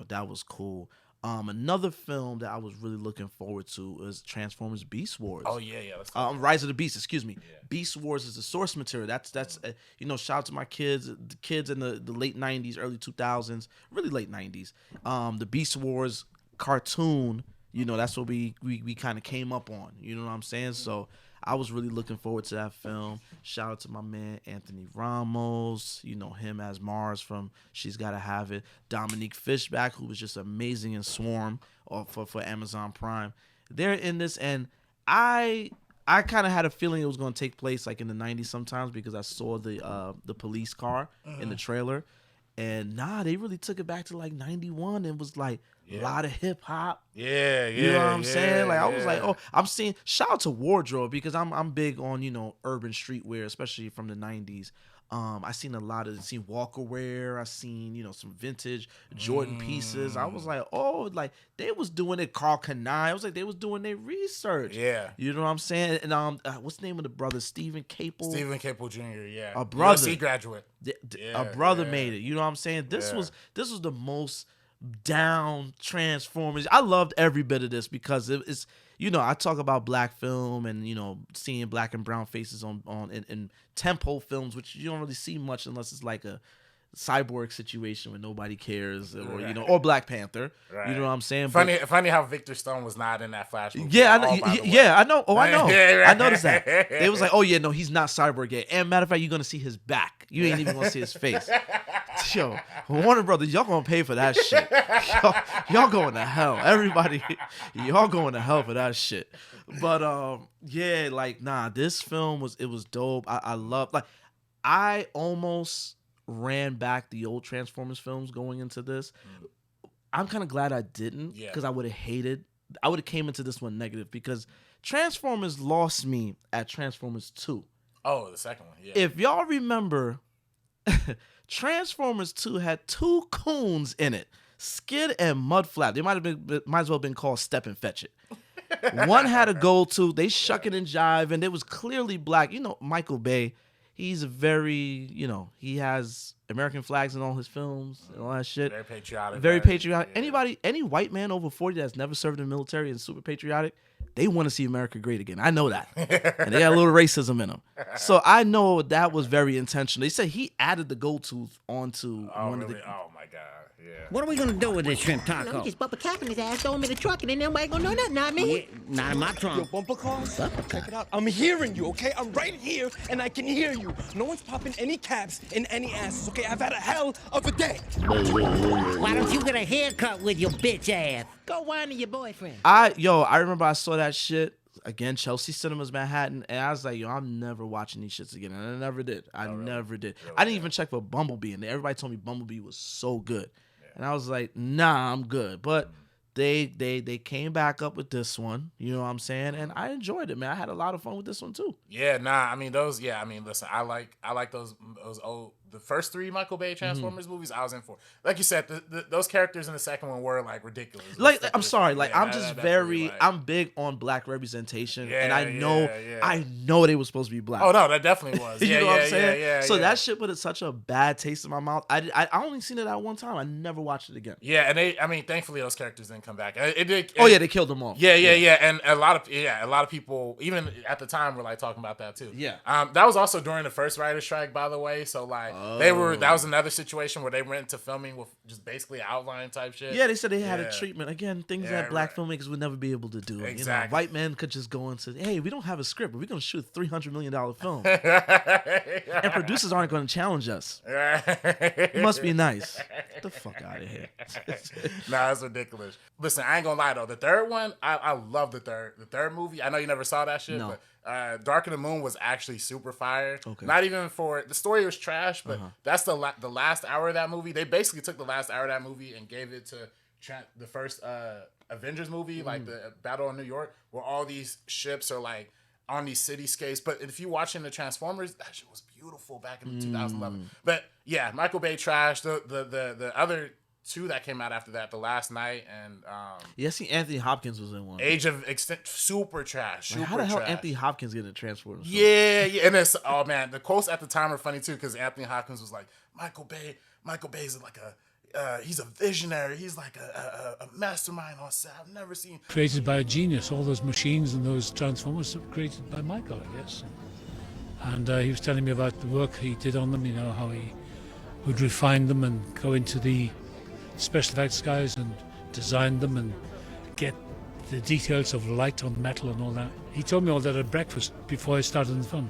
That was cool. Another film that I was really looking forward to was Transformers: Beast Wars. Oh yeah. Rise of the Beast. Excuse me. Yeah. Beast Wars is the source material. That's shout out to my kids, the kids in the late '90s, early 2000s, really late '90s. The Beast Wars cartoon, that's what we kind of came up on, you know what I'm saying? So I was really looking forward to that film. Shout out to my man Anthony Ramos, him as Mars from She's Gotta Have It. Dominique Fishback, who was just amazing in Swarm for Amazon Prime. They're in this, and I kind of had a feeling it was going to take place like in the 90s sometimes, because I saw the police car in the trailer. And they really took it back to like 91 and was like a lot of hip hop. Yeah. You know what I'm saying? Like I was like, I'm seeing, shout out to Wardrobe, because I'm big on, urban streetwear, especially from the 90s. I seen Walker wear. I seen, some vintage Jordan pieces. I was like, like they was doing it. Carl Kanai. I was like, they was doing their research. Yeah. You know what I'm saying? And what's the name of the brother? Stephen Capel. Stephen Capel Jr. Yeah. A brother. USC graduate. A brother made it. You know what I'm saying? This was the most down Transformers. I loved every bit of this because it's, you know, I talk about black film and, you know, seeing black and brown faces on in tempo films, which you don't really see much unless it's like a Cyborg situation where nobody cares, or you know, or Black Panther. Right. You know what I'm saying? Funny how Victor Stone was not in that Flash movie. Yeah, I know. I know. Oh, I know. Yeah, right. I noticed that. They was like, oh yeah, no, he's not Cyborg yet. And matter of fact, you're gonna see his back. You ain't even gonna see his face. Yo, Warner Brothers, y'all gonna pay for that shit. Y'all going to hell. Everybody, y'all going to hell for that shit. But yeah, like this film was dope. I love, like, I almost ran back the old Transformers films going into this. I'm kind of glad I didn't, because I would have came into this one negative, because Transformers lost me at Transformers 2. Oh, the second one, yeah. If y'all remember, Transformers 2 had two coons in it, Skid and Mudflap. They might as well been called Step and Fetch It. One had a gold tooth. They shucking and jiving. It was clearly black. You know, Michael Bay, he's a very, you know, he has American flags in all his films and all that shit. Very patriotic. Very patriotic. Yeah. Any white man over 40 that's never served in the military and super patriotic, they want to see America great again. I know that. And they got a little racism in them. So I know that was very intentional. They said he added the gold tooth onto one of the... Oh, my God. Yeah. What are we going to do with this shrimp taco? No, just bumper capping his ass, throw him in the truck, and then nobody gonna know nothing, not me. Yeah, not in my trunk. Yo, bumper cars? Check it out. I'm hearing you, okay? I'm right here, and I can hear you. No one's popping any caps in any asses, okay? I've had a hell of a day. Why don't you get a haircut with your bitch ass? Go whine to your boyfriend. I remember I saw that shit. Again, Chelsea Cinemas, Manhattan, and I was like, yo, I'm never watching these shits again. And I never did. Never did. Really? I didn't even check for Bumblebee, and everybody told me Bumblebee was so good. Yeah. And I was like, nah, I'm good. But they came back up with this one, you know what I'm saying? And I enjoyed it, man. I had a lot of fun with this one too. Yeah, listen, I like those old, the first three Michael Bay Transformers movies I was in for. Like you said, those characters in the second one were like ridiculous. Like, I'm sorry, like, I'm just I'm big on black representation, and I know they were supposed to be black. Oh no, that definitely was. You know what I'm saying? So that shit put such a bad taste in my mouth. I only seen it that one time. I never watched it again. Yeah, and thankfully those characters didn't come back. They killed them off. Yeah, and a lot of people, even at the time, were like talking about that too. Yeah. That was also during the first writer's strike, by the way. So like that was another situation where they went into filming with just basically outline type shit. Yeah, they said they had a treatment. Again, things that black filmmakers would never be able to do. Exactly. You know, white men could just go into, hey, we don't have a script, but we're going to shoot a $300 million film. And producers aren't going to challenge us. It must be nice. Get the fuck out of here. Nah, that's ridiculous. Listen, I ain't gonna lie though. The third one, I love the third movie. I know you never saw that shit, No. but Dark of the Moon was actually super fire. Okay. Not even for the story was trash, but that's the last hour of that movie. They basically took the last hour of that movie and gave it to the first Avengers movie, like the Battle of New York, where all these ships are like on these cityscapes. But if you watching the Transformers, that shit was beautiful back in 2011. But yeah, Michael Bay trash. The other two that came out after that, The Last Night and I see Anthony Hopkins was in one. Age of Extinction, super trash. Super how the hell trash. Anthony Hopkins get a Transformers? Yeah, and it's the quotes at the time are funny too, because Anthony Hopkins was like, Michael Bay's like he's a visionary. He's like a mastermind on set. I've never seen. Created by a genius. All those machines and those Transformers were created by Michael, I guess. And he was telling me about the work he did on them. You know, how he would refine them and go into the special effects guys and design them and get the details of light on metal and all that. He told me all that at breakfast before I started the film.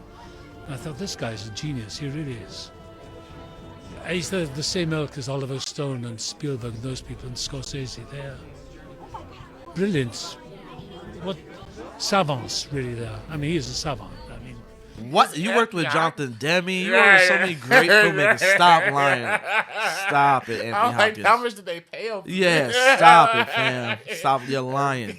And I thought, this guy's a genius. He really is. He's the same ilk as Oliver Stone and Spielberg and those people and Scorsese. They're brilliant. What savants, really, they are. I mean, he is a savant. I mean, what? You worked with Jonathan Demme. You worked with so many great filmmakers. Stop lying. Stop it, Anthony Hopkins. How much did they pay him? Yeah, stop it, fam. Stop, you're lying.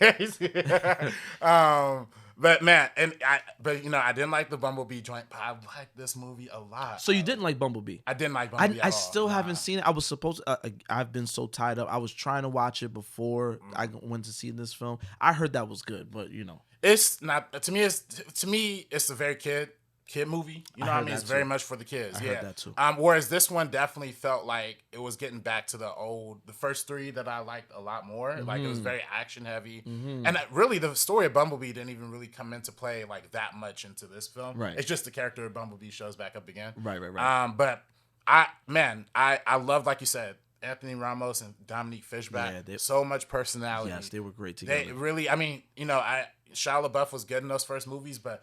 But man, I didn't like the Bumblebee joint, but I liked this movie a lot. So you didn't like Bumblebee? I didn't like Bumblebee. I still haven't seen it. I was supposed to, I've been so tied up. I was trying to watch it before I went to see this film. I heard that was good, but you know. It's not, to me, it's a very kid kid movie. You know I what I heard mean? It's that very too. much for the kids. I yeah. heard that too. Whereas this one definitely felt like it was getting back to the first three that I liked a lot more. Like it was very action heavy, and really the story of Bumblebee didn't even really come into play like that much into this film. Right. It's just the character of Bumblebee shows back up again. Right. But I loved, like you said, Anthony Ramos and Dominique Fishback. Yeah, so much personality. Yes, they were great together. They really, I mean, Shia LaBeouf was good in those first movies, but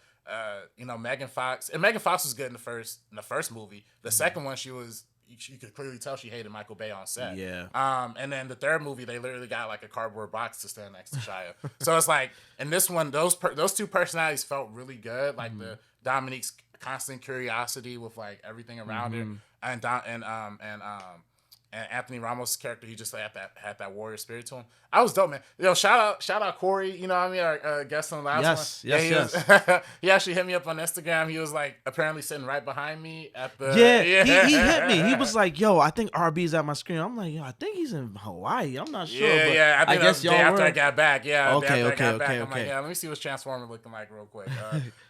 Megan Fox was good in the first movie. The second one, you could clearly tell she hated Michael Bay on set. Yeah. And then the third movie, they literally got like a cardboard box to stand next to Shia. So it's like, in this one, those two personalities felt really good. Like the Dominique's constant curiosity with like everything around her, and Anthony Ramos' character, he just had that warrior spirit to him. I was dope, man. Shout out Corey. You know what I mean? Our guest on the last one. Yes. He actually hit me up on Instagram. He was like apparently sitting right behind me at the. Yeah. He hit me. He was like, "Yo, I think RB's at my screen." I'm like, "Yo, I think he's in Hawaii. I'm not sure." Yeah. I think guess that was the day y'all after were. I got back. Yeah. Okay. I'm like, yeah, let me see what's Transformer looking like real quick.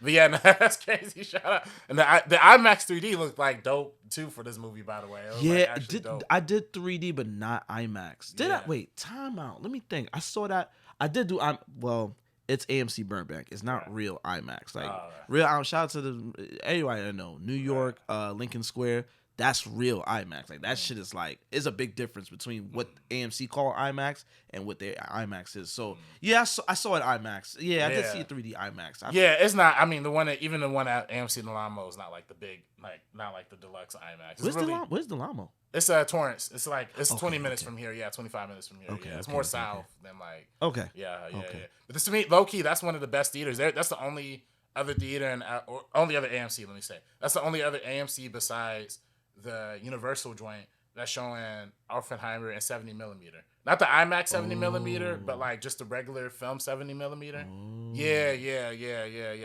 But yeah, no, that's crazy. Shout out. And the IMAX 3D looked like dope too for this movie, by the way. It was like actually dope. I did 3D, but not IMAX. Did I? Wait, time out. Let me think. I saw that. I did do. It's AMC Burbank. It's not real IMAX. Like real. Shout out to anybody I know. New York, Lincoln Square. That's real IMAX. Like that shit is like, it's a big difference between what AMC call IMAX and what their IMAX is. So yeah, I saw it IMAX. Yeah, I did see a 3D IMAX. It's not. I mean, the one at AMC Delamo is not like the big, not like the deluxe IMAX. Where's Delamo? It's Torrance. It's like 20 minutes from here. Yeah, 25 minutes from here. Okay, it's more south than like. Okay. Yeah. But this, to me, low key, that's one of the best theaters. That's the only other theater or only other AMC. Let me say that's the only other AMC besides the Universal joint that's showing Oppenheimer in 70 millimeter. Not the IMAX 70 millimeter, but like just the regular film 70 millimeter. Yeah.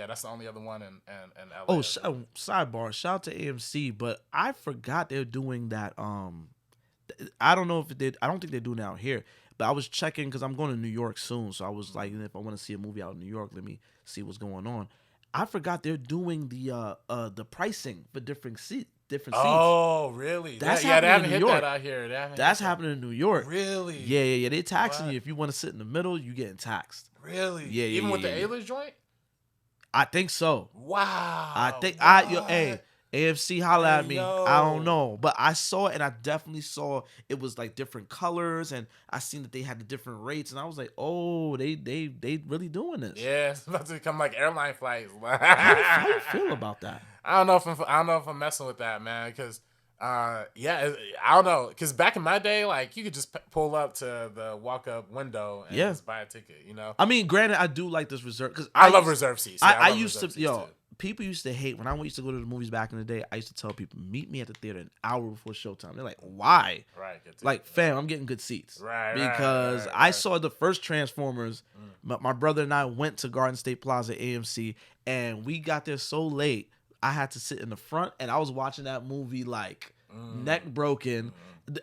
That's the only other one in LA. Oh, sidebar. Shout out to AMC, but I forgot they're doing that. I don't know if they. I don't think they're doing it out here. But I was checking because I'm going to New York soon, so I was like, if I want to see a movie out in New York, let me see what's going on. I forgot they're doing the pricing for different seats. Oh, really? That's they happening haven't in hit New York. that out here. That's happening in New York. Really? Yeah. They taxing you if you want to sit in the middle. You getting taxed. Really? Yeah. Even with the A-list joint? I think so. Wow. I think AFC holla at me. I don't know, but I saw it and I definitely saw it was like different colors, and I seen that they had the different rates, and I was like, oh, they really doing this. Yeah, it's about to become like airline flights. How you feel about that? I don't know if I'm messing with that, man, because I don't know, because back in my day, like you could just pull up to the walk-up window and just buy a ticket, you know. I mean, granted, I do like this reserve because I love reserve seats. Yeah, I used to people used to hate when I used to go to the movies back in the day. I used to tell people, meet me at the theater an hour before showtime. They're like, why? Right. Like, fam, I'm getting good seats. Right. Because I saw the first Transformers. My brother and I went to Garden State Plaza AMC, and we got there so late, I had to sit in the front, and I was watching that movie like neck broken.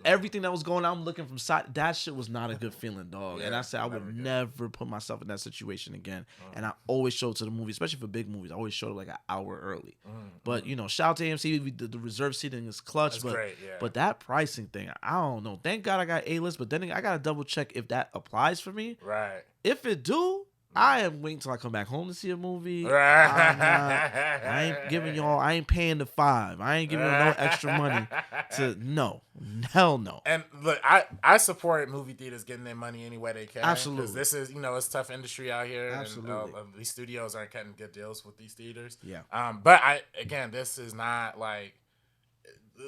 Everything that was going on, I'm looking from side. That shit was not a good feeling, dog. And I said I would never put myself in that situation again. And I always show to the movie, especially for big movies. I always show it like an hour early. But shout out to AMC. The reserve seating is clutch. That's but great, yeah. But that pricing thing, I don't know. Thank God I got A-list, but then I gotta double check if that applies for me. Right. If it do, I am waiting till I come back home to see a movie. Right. I ain't giving y'all. I ain't paying the $5. I ain't giving y'all no extra money. Hell no. And look, I support movie theaters getting their money any way they can. Absolutely. Because this is, it's a tough industry out here. Absolutely. And these studios aren't cutting good deals with these theaters. Yeah. But this is not like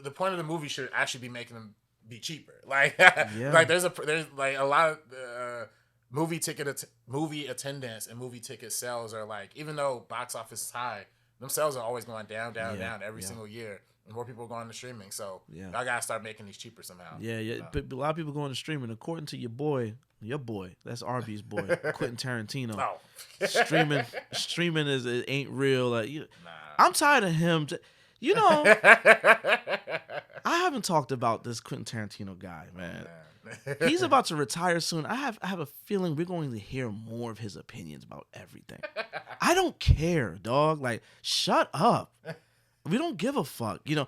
the point of the movie should actually be making them be cheaper. Like, like there's like a lot of movie attendance and movie ticket sales are like, even though box office is high, them sales are always going down every single year. And more people are going to streaming, so y'all gotta start making these cheaper somehow. But a lot of people going to streaming. According to your boy, that's RB's boy, Quentin Tarantino. Oh. streaming ain't real. I'm tired of him. I haven't talked about this Quentin Tarantino guy, man. He's about to retire soon. I have a feeling we're going to hear more of his opinions about everything. I don't care, dog. Like, shut up. We don't give a fuck. You know,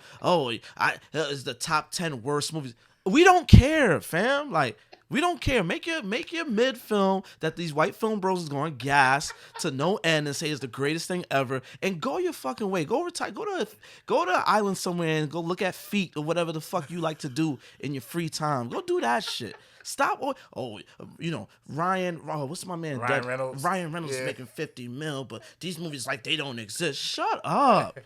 it's the top 10 worst movies. We don't care, fam. Like, we don't care. Make your mid film that these white film bros is going to gas to no end and say is the greatest thing ever, and go your fucking way. Go retire. Go to an island somewhere and go look at feet or whatever the fuck you like to do in your free time. Go do that shit. Stop. Ryan. Oh, what's my man? Ryan Reynolds. Ryan Reynolds is making 50 mil, but these movies like they don't exist. Shut up.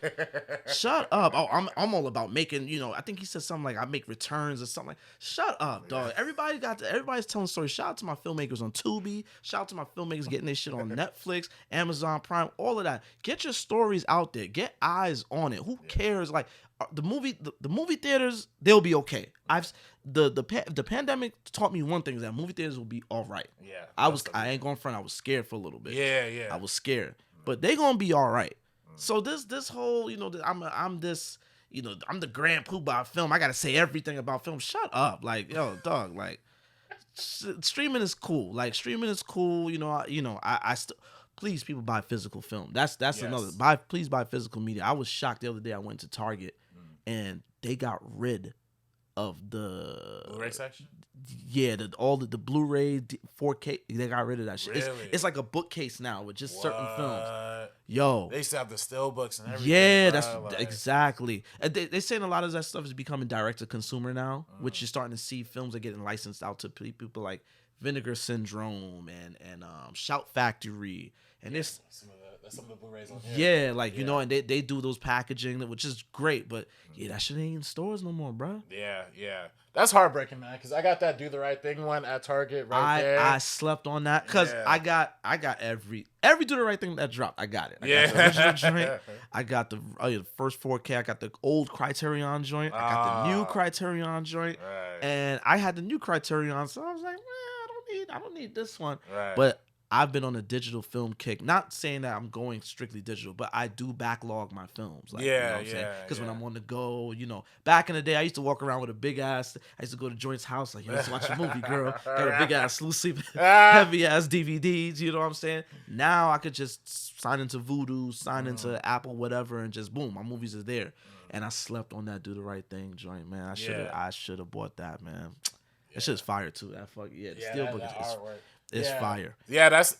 Shut up. Oh, I'm all about making. I think he said something like I make returns or something like. Shut up, dog. Everybody's telling stories. Shout out to my filmmakers on Tubi. Shout out to my filmmakers getting their shit on Netflix, Amazon Prime, all of that. Get your stories out there. Get eyes on it. Who cares? Like the movie theaters, they'll be okay. The pandemic taught me one thing, is that movie theaters will be all right. Yeah. I ain't going front. I was scared for a little bit. Yeah. I was scared, but they gonna be all right. So this whole, I'm the grand poobah of film. I gotta say everything about film. Shut up, like, yo, dog, like, streaming is cool. Like, streaming is cool. I still. Please, people, buy physical film. That's another. Please buy physical media. I was shocked the other day. I went to Target, and they got rid of the Blu-ray section. Yeah, all the Blu-ray 4K. They got rid of that shit. Really? It's like a bookcase now with just certain films. Yo, they used to have the still books and everything. Yeah, that's exactly. And they're saying a lot of that stuff is becoming direct to consumer now, which you're starting to see films are getting licensed out to people like Vinegar Syndrome and Shout Factory. And there's some of the Blu-rays on here. Yeah, and they do those packaging, which is great, but that shit ain't in stores no more, bro. Yeah. That's heartbreaking, man, because I got that Do the Right Thing one at Target there. I slept on that because I got every Do the Right Thing that dropped. I got it. I got the original joint. I got the first 4K. I got the old Criterion joint. I got the new Criterion joint. Right. And I had the new Criterion, so I was like, I don't need this one. Right. But I've been on a digital film kick. Not saying that I'm going strictly digital, but I do backlog my films. Like, because when I'm on the go, back in the day, I used to walk around with a big ass. I used to go to Joint's house, like, let's watch a movie, girl. Got a big ass loose sleep, heavy ass DVDs. You know what I'm saying? Now I could just sign into Vudu, sign into Apple, whatever, and just boom, my movies are there. And I slept on that Do the Right Thing joint, man. I should have bought that, man. That shit's fire too. That the steelbook is fire. Yeah, that's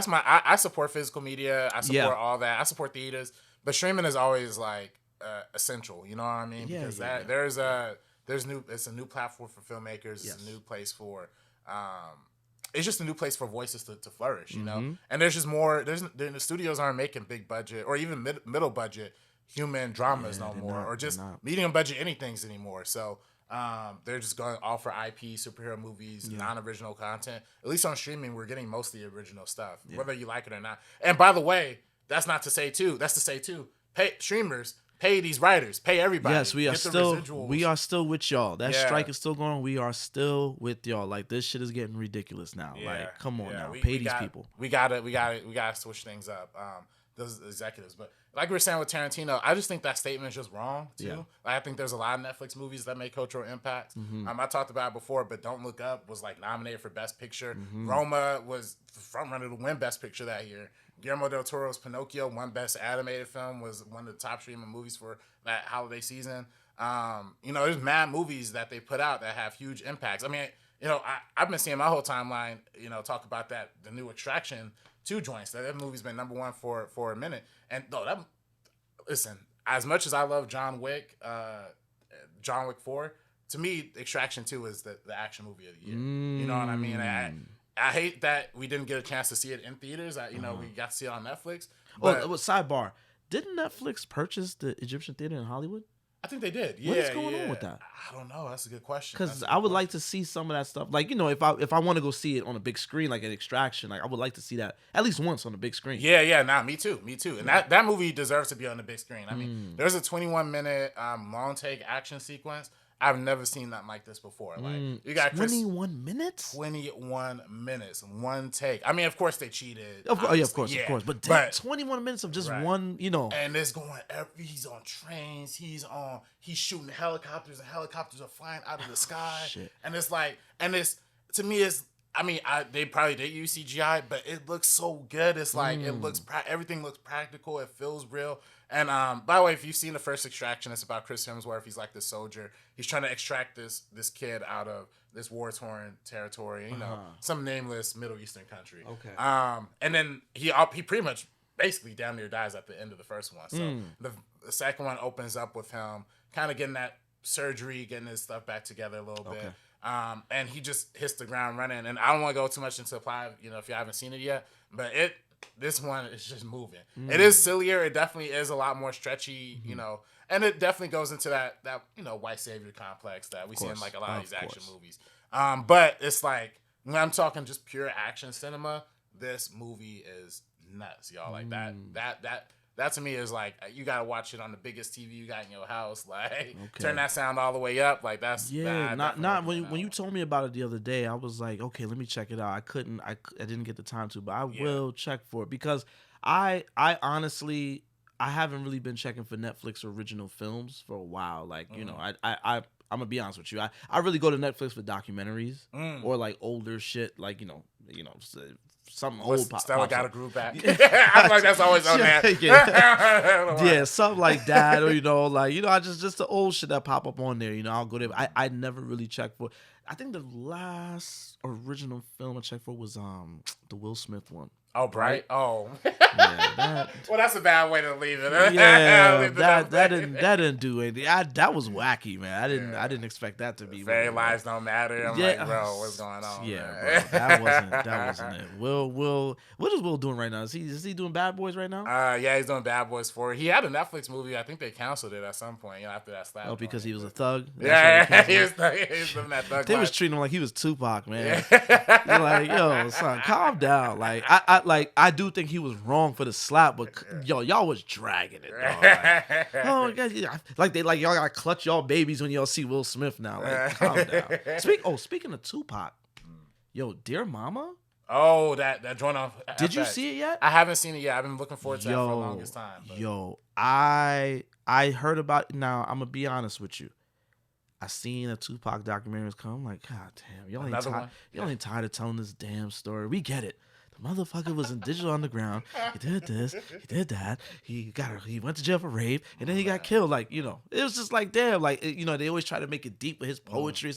my. I support physical media. I support all that. I support theaters, but streaming is always like essential. You know what I mean? Because it's a new platform for filmmakers. It's a new place for. It's just a new place for voices to flourish. You know, and there's just more. The studios aren't making big budget or even middle budget human dramas no more, or just medium budget anythings anymore. So. They're just going to offer IP, superhero movies, non-original content. At least on streaming, we're getting mostly original stuff, whether you like it or not. And by the way, that's to say too, pay streamers, pay these writers, pay everybody. Yes, we are still with y'all. That strike is still going on. We are still with y'all. Like, this shit is getting ridiculous now. Like, come on now, pay these people. We gotta switch things up. Those executives, but like we were saying with Tarantino, I just think that statement is just wrong too. Like, I think there's a lot of Netflix movies that make cultural impact. I talked about it before, but Don't Look Up was like nominated for Best Picture. Roma was the front runner to win Best Picture that year. Guillermo del Toro's Pinocchio won Best Animated Film, was one of the top streaming movies for that holiday season. There's mad movies that they put out that have huge impacts. I mean, I've been seeing my whole timeline, talk about the new Extraction 2 joints. That movie's been number one for a minute. And listen, as much as I love John Wick 4, to me, Extraction 2 is the action movie of the year. You know what I mean? I hate that we didn't get a chance to see it in theaters. We got to see it on Netflix. But, sidebar, didn't Netflix purchase the Egyptian Theater in Hollywood? I think they did. Yeah, what's going on with that? I don't know. That's a good question. Because I would like to see some of that stuff. Like, if I want to go see it on a big screen, like an Extraction, like I would like to see that at least once on the big screen. Yeah. Nah, me too. And that movie deserves to be on the big screen. I mean, there's a 21-minute long take action sequence. I've never seen nothing like this before. Like you got 21 minutes? 21 minutes, one take. I mean, of course they cheated. Of course. But 21 minutes of just one, And it's going. He's on trains. He's shooting helicopters, and helicopters are flying out of the sky. Shit. And it's like, to me, it's. I mean, they probably did use CGI, but it looks so good. It's like everything looks practical. It feels real. And by the way, if you've seen the first Extraction, it's about Chris Hemsworth. He's like this soldier. He's trying to extract this kid out of this war-torn territory. Some nameless Middle Eastern country. Okay. And then he pretty much basically damn near dies at the end of the first one. So the second one opens up with him kind of getting that surgery, getting his stuff back together a little bit. And he just hits the ground running. And I don't want to go too much into plot, if you haven't seen it yet. But this one is just moving. It is sillier. It definitely is a lot more stretchy, and it definitely goes into that white savior complex that we see in like a lot of these action movies. But it's like when I'm talking just pure action cinema, this movie is nuts, y'all. Like that to me is like you gotta watch it on the biggest TV you got in your house. Like turn that sound all the way up. Like that's when you told me about it the other day, I was like, okay, let me check it out. I didn't get the time to, but I will check for it because I honestly haven't really been checking for Netflix original films for a while. Like I'm gonna be honest with you. I really go to Netflix for documentaries or like older shit. Like something old. Stella got a groove back. I'm like that's always on there. Yeah, something like that, or I just the old shit that pop up on there. I'll go there. I never really check for. I think the last original film I checked for was the Will Smith one. Oh, Bright. Oh, yeah. Well, that's a bad way to leave it. Yeah, that didn't do anything. That was wacky, man. I didn't expect that to be. Fairy lives don't matter. I'm like, bro, what's going on? Yeah, bro, that wasn't it. Will, what is Will doing right now? Is he doing Bad Boys right now? Yeah, he's doing Bad Boys 4. He had a Netflix movie. I think they canceled it at some point. After that slap. Oh, because he was a thug. Yeah, he was living that thug. They was treating him like he was Tupac, man. You're like, yo, son, calm down. Like I do think he was wrong for the slap, but y'all was dragging it, dog. Oh God, like y'all gotta clutch y'all babies when y'all see Will Smith now. Like, calm down. Speaking of Tupac, yo, Dear Mama. Oh, that joint off. Did you see it yet? I haven't seen it yet. I've been looking forward to that for the longest time. But. Yo, I heard about it. Now I'm gonna be honest with you. I seen a Tupac documentary was come. I'm like, God damn, y'all ain't tired of telling this damn story. We get it. The motherfucker was in Digital Underground. He did this. He did that. He went to jail for rape, and then he got killed. Like, it was just like, damn. Like, they always try to make it deep with his poetry.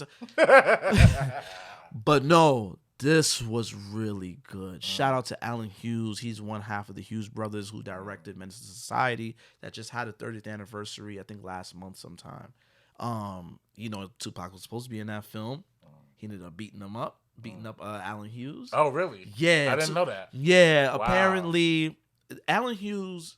But no, this was really good. Shout out to Alan Hughes. He's one half of the Hughes brothers who directed Menace to Society that just had a 30th anniversary, I think last month sometime. Tupac was supposed to be in that film. He ended up beating up Alan Hughes. Oh, really? Yeah. I didn't know that. Yeah. Wow. Apparently, Alan Hughes,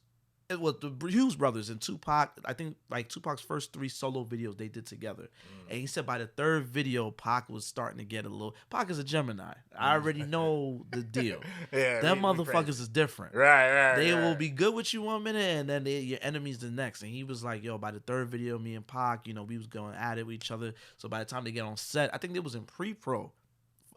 it was the Hughes brothers and Tupac. I think like Tupac's first 3 solo videos they did together. And he said by the 3rd video, Pac was starting to get a little. Pac is a Gemini. I already know the deal. Them motherfuckers is different. Right. They will be good with you one minute and then your enemies the next. And he was like, yo, by the 3rd video, me and Pac, we was going at it with each other. So by the time they get on set, I think it was in pre-pro.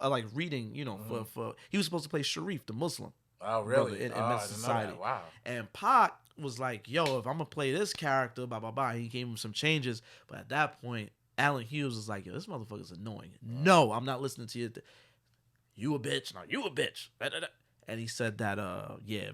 Like reading, for he was supposed to play Sharif, the Muslim. Oh, really? In Menace to Society. Wow. And Pac was like, yo, if I'm going to play this character, blah, blah, blah. He gave him some changes. But at that point, Alan Hughes was like, yo, this motherfucker's annoying. No, I'm not listening to you. You a bitch. No, you a bitch. And he said that,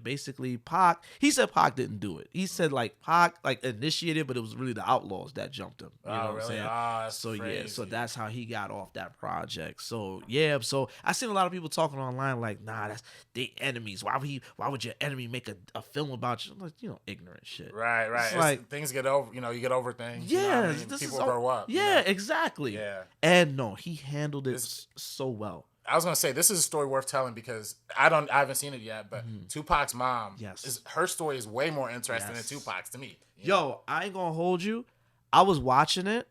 basically Pac, he said Pac didn't do it. He said Pac initiated, but it was really the Outlaws that jumped him. You know what I'm saying? So crazy. So that's how he got off that project. So yeah, so I seen a lot of people talking online like, nah, that's the enemies. Why would your enemy make a film about you? I'm like, ignorant shit. Right. It's like things get over, you get over things. Yeah, people grow up. Yeah, exactly. Yeah. And no, he handled it so well. I was gonna say this is a story worth telling because I haven't seen it yet, but Tupac's mom, her story is way more interesting than Tupac's to me. Yo, I ain't gonna hold you. I was watching it,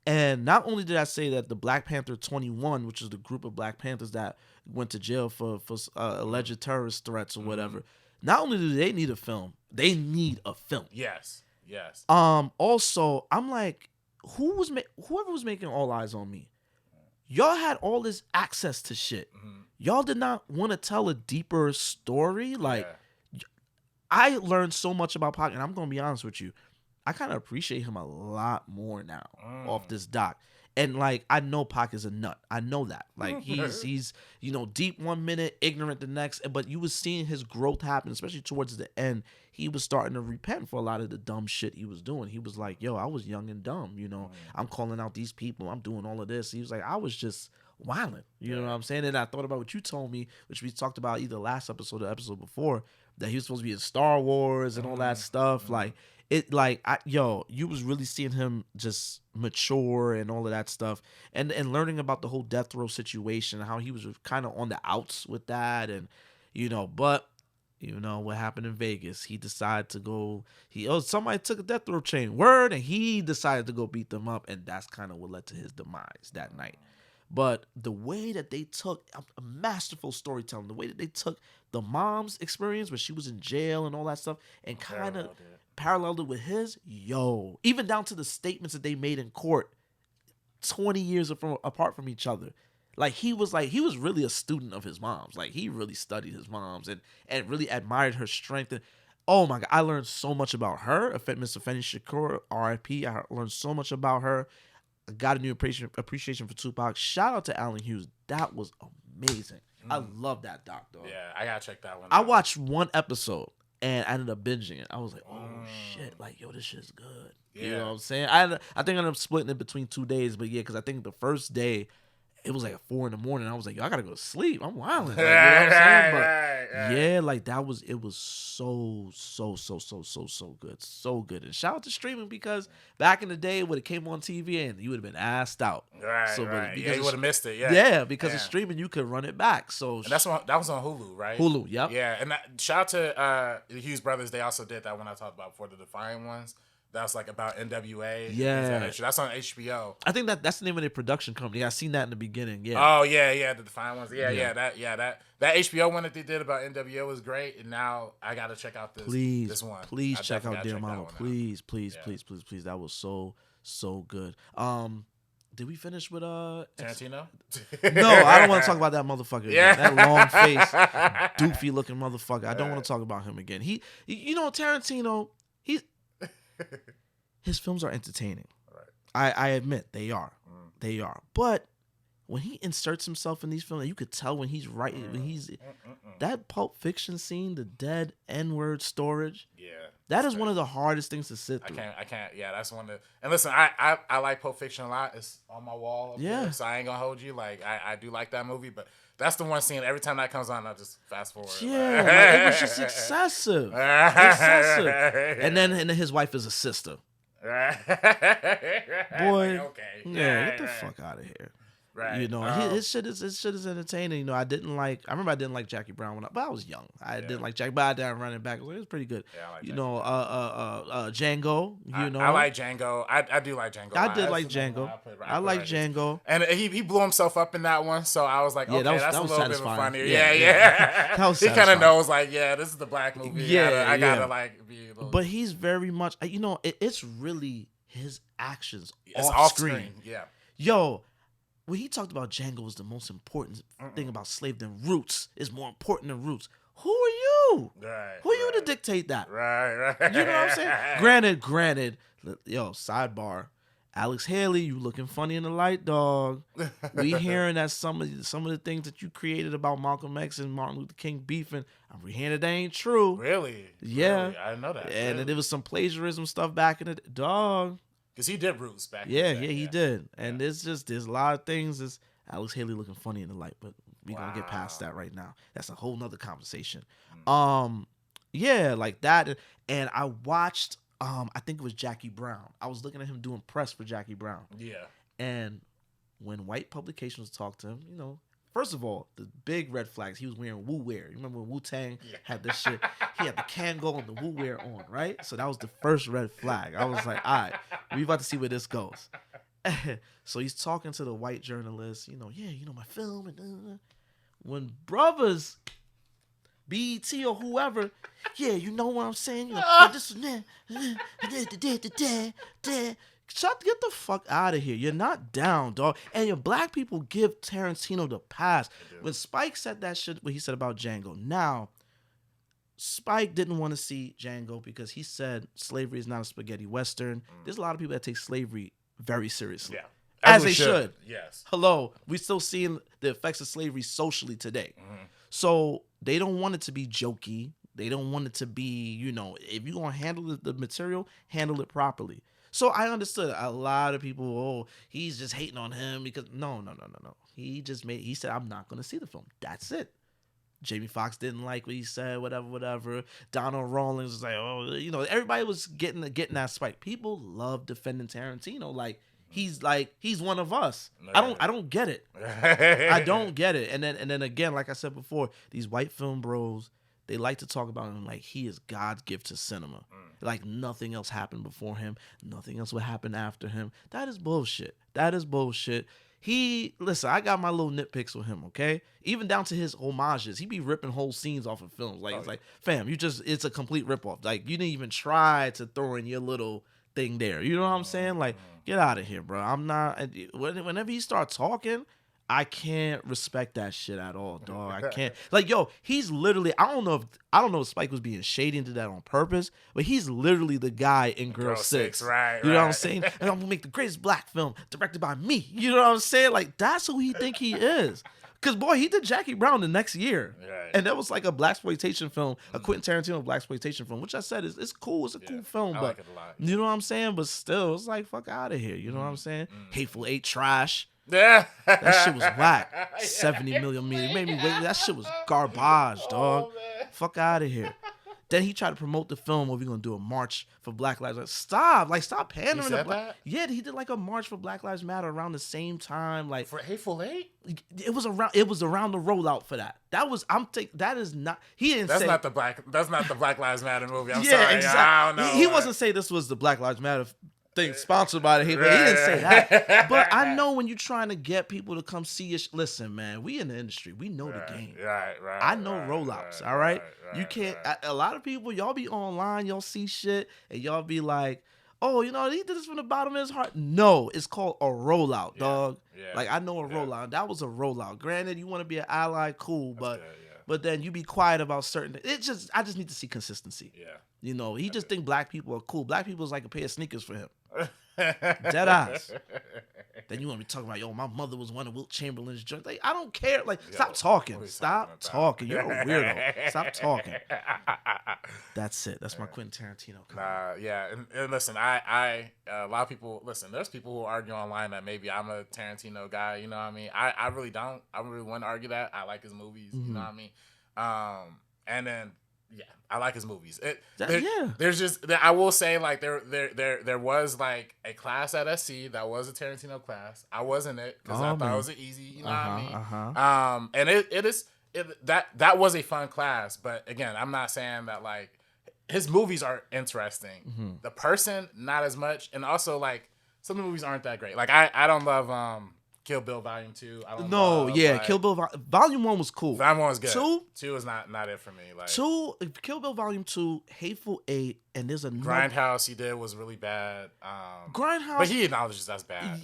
and not only did I say that the Black Panther 21, which is the group of Black Panthers that went to jail for alleged terrorist threats or whatever, not only do they need a film, they need a film. Yes. Also, I'm like, whoever was making All Eyes on Me, y'all had all this access to shit. Y'all did not want to tell a deeper story. Like, I learned so much about Pac, and I'm gonna be honest with you, I kind of appreciate him a lot more now off this doc. And like, I know Pac is a nut. I know that. Like, he's deep 1 minute, ignorant the next. But you was seeing his growth happen, especially towards the end. He was starting to repent for a lot of the dumb shit he was doing. He was like, yo, I was young and dumb. I'm calling out these people. I'm doing all of this. He was like, I was just wilding. You know what I'm saying? And I thought about what you told me, which we talked about either last episode or the episode before, that he was supposed to be in Star Wars and all that stuff. Like, you was really seeing him just mature and all of that stuff, and learning about the whole death row situation, how he was kind of on the outs with that, and but what happened in Vegas, he decided to go. Somebody took a death row chain, word, and he decided to go beat them up, and that's kind of what led to his demise that night. But the way that they took a masterful storytelling, the way that they took the mom's experience when she was in jail and all that stuff, and kind of paralleled it with his, even down to the statements that they made in court 20 years apart from each other. Like, he was really a student of his mom's. Like, he really studied his mom's and really admired her strength. And oh my God, I learned so much about her. Miss Afeni Shakur, RIP. I learned so much about her. I got a new appreciation for Tupac. Shout out to Allen Hughes. That was amazing. I love that doc, though. Yeah, I gotta check that one out. I watched one episode and I ended up binging it. I was like, oh shit, like, yo, this shit's good. Yeah. You know what I'm saying? I think I ended up splitting it between 2 days, but yeah, because I think the first day it was like at 4 a.m. I was like, yo, I gotta go to sleep. I'm wilding. Like, you know what I'm saying? But yeah, like, it was so good. So good. And shout out to streaming, because back in the day when it came on TV, and you would have been assed out. Right. Because you would have missed it. Yeah. Yeah, because of streaming, you could run it back. So and that was on Hulu, right? Hulu, yep. Yeah, and shout out to the Hughes brothers. They also did that one I talked about before, the Defiant Ones. That was like about NWA. Yeah. That's on HBO. I think that's the name of their production company. I seen that in the beginning. Yeah. Oh yeah, the Defiant Ones. Yeah. That HBO one that they did about NWA was great, and now I gotta check out this one. Please check out Dear Mama. Please. That was so good. Did we finish with Tarantino? No, I don't want to talk about that motherfucker again. That long face, doofy looking motherfucker. I don't want to talk about him again. Tarantino, his films are entertaining. Right. I admit they are. They are. But when he inserts himself in these films, you could tell when he's writing, that Pulp Fiction scene, the dead N-word storage. Yeah. That is one of the hardest things to sit through. I can't. Yeah, that's one of the. And listen, I like Pulp Fiction a lot. It's on my wall. There, so I ain't gonna hold you. Like, I do like that movie, but that's the one scene. Every time that comes on, I just fast forward. Yeah, like, it was just excessive. And then his wife is a sister. Boy, okay. Yeah, get the fuck out of here. Right. His shit is entertaining. I remember I didn't like Jackie Brown but I was young. I didn't like Jackie, but I didn't run it back. It was pretty good. Yeah, I like Django. I like Django. I do like Django. I did like Django. I like Django. And he blew himself up in that one, so I was like, okay, that's a little bit funnier. Yeah. He kind of knows, like, yeah, this is the black movie. Yeah, I gotta like be a little. But he's very much, it's really his actions off screen. Yeah. Yo. When he talked about Django was the most important thing about slave, then Roots is more important than Roots. Who are you? Right. Who are you to dictate that? Right. You know what I'm saying? Granted, sidebar. Alex Haley, you looking funny in the light, dog. We hearing that some of the things that you created about Malcolm X and Martin Luther King beefing, we hearing that ain't true. Really? Yeah. Really? I didn't know that. And there was some plagiarism stuff back in the dog. Because he did Roots back in the day. Yeah, he did. And there's a lot of things. It's Alex Haley looking funny in the light, but we're going to get past that right now. That's a whole nother conversation. Yeah, like that. And I watched, I think it was Jackie Brown. I was looking at him doing press for Jackie Brown. Yeah. And when white publications talked to him, first of all, the big red flags, he was wearing Wu wear. You remember when Wu-Tang had this shit? He had the Kangol and the Wu wear on, right? So that was the first red flag. I was like, all right, we about to see where this goes. So he's talking to the white journalist, my film. And when brothers, BET or whoever, you know what I'm saying? This Get the fuck out of here. You're not down, dog. And your black people give Tarantino the pass. When Spike said that shit, what he said about Django. Now, Spike didn't want to see Django because he said slavery is not a spaghetti western. There's a lot of people that take slavery very seriously. Yeah. As they should. Yes. Hello. We're still seeing the effects of slavery socially today. So they don't want it to be jokey. They don't want it to be, if you're going to handle the material, handle it properly. So I understood a lot of people, he's just hating on him because no. He said, I'm not going to see the film. That's it. Jamie Foxx didn't like what he said, whatever. Donald Rawlings was like, everybody was getting that spike. People love defending Tarantino. He's one of us. I don't get it. I don't get it. And then again, like I said before, these white film bros, they like to talk about him like he is God's gift to cinema. Like nothing else happened before him. Nothing else would happen after him. That is bullshit. Listen, I got my little nitpicks with him, okay? Even down to his homages. He be ripping whole scenes off of films. It's like, fam, it's a complete ripoff. Like, you didn't even try to throw in your little thing there. You know what I'm saying? Like, get out of here, bro. I'm not, whenever he starts talking, I can't respect that shit at all, dog. I can't. He's literally, I don't know if Spike was being shady into that on purpose, but he's literally the guy in Girl 6. Right. You know what I'm saying? And I'm gonna make the greatest black film directed by me. You know what I'm saying? Like, that's who he think he is. Cause boy, he did Jackie Brown the next year, and that was like a blaxploitation film, a Quentin Tarantino blaxploitation film, which I said it's cool. It's a cool film, but like it a lot. you know what I'm saying? But still, it's like fuck out of here. You know what I'm saying? Hateful Eight trash. Yeah. That shit was whack. 70 million. It made me wait. That shit was garbage, dog. Fuck out of here. Then he tried to promote the film where we're going to do a march for Black Lives Matter. Stop pandering. He said that? Yeah, he did like a march for Black Lives Matter around the same time. Like For Hateful Eight? It was around the rollout for that. That is not, he didn't That's say. not the Black Lives Matter movie. I'm yeah, sorry. exactly. I don't know. He wasn't saying this was the Black Lives Matter thing sponsored by the Hateful. He didn't say that. But I know when you're trying to get people to come see it. Listen, man, we in the industry. We know the game. Right. I know rollouts. All right. You can't. A lot of people, y'all be online, y'all see shit, and y'all be like, "Oh, he did this from the bottom of his heart." No, it's called a rollout, dog. Yeah. Like I know a rollout. That was a rollout. Granted, you want to be an ally, cool, but then you be quiet about certain. I just need to see consistency. Yeah. He just think black people are cool. Black people is like a pair of sneakers for him. Dead ass. Then you want to be talking about, my mother was one of Wilt Chamberlain's joints. Like, I don't care. Like, stop talking. Stop talking. You're a weirdo. Stop talking. That's it. That's my Quentin Tarantino. Yeah. And listen, a lot of people, there's people who argue online that maybe I'm a Tarantino guy. You know what I mean? I really don't. I really wouldn't argue that. I like his movies. You know what I mean? And then, yeah, I like his movies. There's just, I will say, like, there was like a class at SC that was a Tarantino class. I was in it because I thought it was an easy, you know what I mean? And that was a fun class. But again, I'm not saying that like his movies are interesting. The person, not as much. And also like some of the movies aren't that great. Like I don't love Kill Bill Volume 2. Kill Bill Volume 1 was cool. Volume 1 was good. 2 is not it for me. Like 2, Kill Bill Volume 2, Hateful Eight, and there's another Grindhouse he did was really bad. Grindhouse, but he acknowledges that's bad.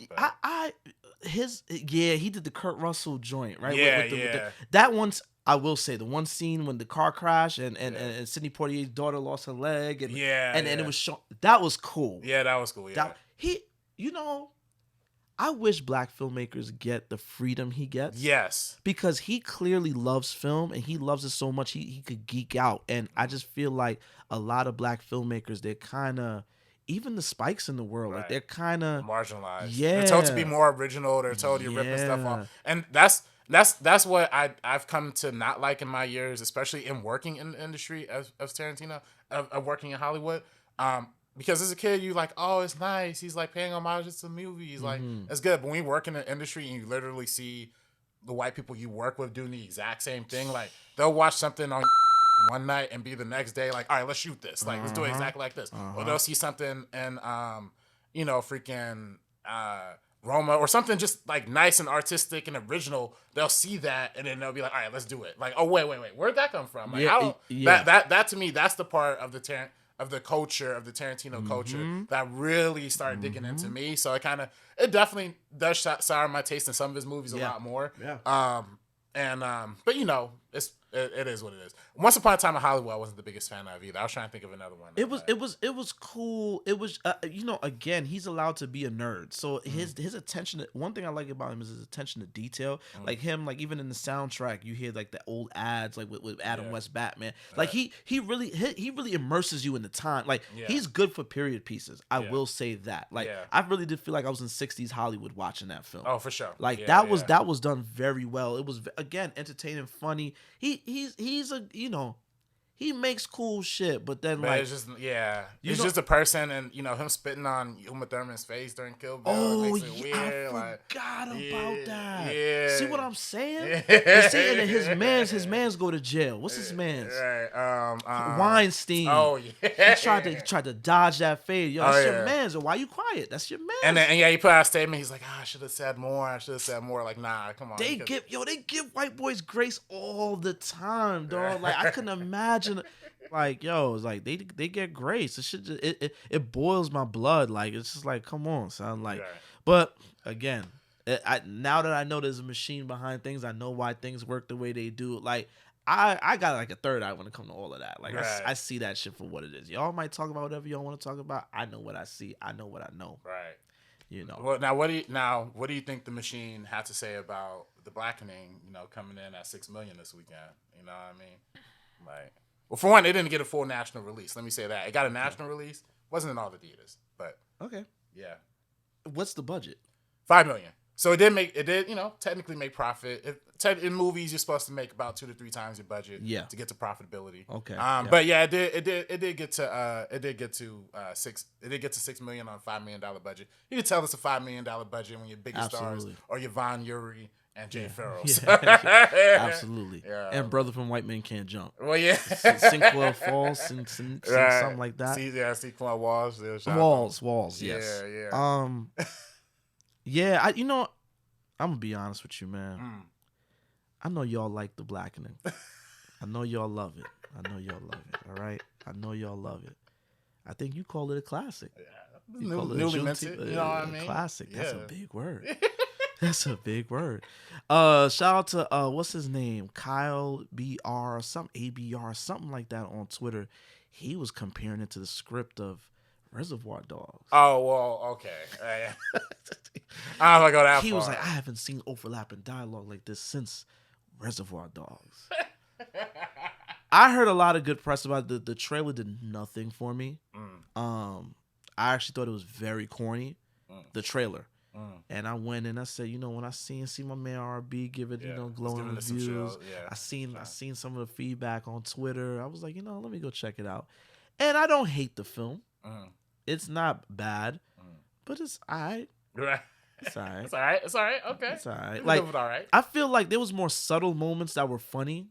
He did the Kurt Russell joint, right? Yeah, that one's, I will say, the one scene when the car crashed and Sidney Poitier's daughter lost her leg and it was shown, that was cool. Yeah, that was cool. Yeah. I wish black filmmakers get the freedom he gets. Yes. Because he clearly loves film and he loves it so much he could geek out. And I just feel like a lot of black filmmakers, they're kind of, even the Spikes in the world, like they're kind of marginalized. Yeah. They're told to be more original. They're told you're ripping stuff off. And that's what I've come to not like in my years, especially in working in the industry of Tarantino, of working in Hollywood. Because as a kid, you like, oh, it's nice. He's like paying homages to movies. Like, it's good. But when you work in the industry and you literally see the white people you work with doing the exact same thing, like they'll watch something on one night and be the next day like, all right, let's shoot this. Like, let's do it exactly like this. Or they'll see something in, freaking Roma or something just like nice and artistic and original. They'll see that and then they'll be like, all right, let's do it. Like, oh, wait. Where'd that come from? Like, that to me, that's the part of the the culture of the Tarantino culture that really started digging into me. So it definitely does sour my taste in some of his movies a lot more. Yeah. But it is what it is. Once Upon a Time in Hollywood, I wasn't the biggest fan of either. I was trying to think of another one. It was cool. It was again, he's allowed to be a nerd. So his attention. One thing I like about him is his attention to detail. Like him, like even in the soundtrack, you hear like the old ads, like with Adam West Batman. Like he really immerses you in the time. Like he's good for period pieces. I will say that. Like I really did feel like I was in '60s Hollywood watching that film. Oh, for sure. Like that was done very well. It was again entertaining, funny. He's a he makes cool shit, but then but like it's just he's just a person, and him spitting on Uma Thurman's face during Kill Bill. Oh makes it weird. I forgot about that. Yeah. See what I'm saying? And see, and then his mans go to jail. What's his man's? Right. Weinstein. Oh yeah. He tried to dodge that fade. Yo, that's your man's. Why you quiet? That's your man's. And then he put out a statement. He's like, I should have said more. Like, nah, come on. They give white boys grace all the time, dog. Like I couldn't imagine. Like it's like they get grace. It boils my blood. Like it's just like, come on, son. Like, but again, now that I know there's a machine behind things, I know why things work the way they do. Like I got like a third eye when it comes to all of that. Like I see that shit for what it is. Y'all might talk about whatever y'all want to talk about. I know what I see. I know what I know. Right. Well, now what do you think the machine had to say about the Blackening? Coming in at $6 million this weekend. You know what I mean? Like. Well, for one, it didn't get a full national release. Let me say that. It got a national release. Wasn't in all the theaters, but okay. Yeah. What's the budget? $5 million. So it did technically make profit. In movies, you're supposed to make about 2 to 3 times your budget to get to profitability. Okay. But yeah, it did get to $6 million on a $5 million budget. You can tell it's a $5 million budget when your biggest stars are Yvonne Yuri and Jay Farrell. Absolutely. Yeah. And Brother from White Men Can't Jump. Well, yeah. Cinquel Falls, something like that. Cinquel Walls. Walls, yes. Yeah. I'm going to be honest with you, man. I know y'all like the Blackening. I know y'all love it. All right? I know y'all love it. I think you call it a classic. Yeah. Newly minted. You know what I mean? Classic. That's a big word. That's a big word. Shout out to what's his name? Kyle BR, some ABR, something like that on Twitter. He was comparing it to the script of Reservoir Dogs. Oh, well, okay. I'm gonna go that far. He was like, I haven't seen overlapping dialogue like this since Reservoir Dogs. I heard a lot of good press about it. The trailer did nothing for me. I actually thought it was very corny. The trailer. And I went and I said, when I see my man RB give it, glowing reviews. I seen some of the feedback on Twitter. I was like, let me go check it out. And I don't hate the film. It's not bad, but it's all right. Right. It's all right. It's all right. Okay. It's all right. Like, all right. I feel like there was more subtle moments that were funny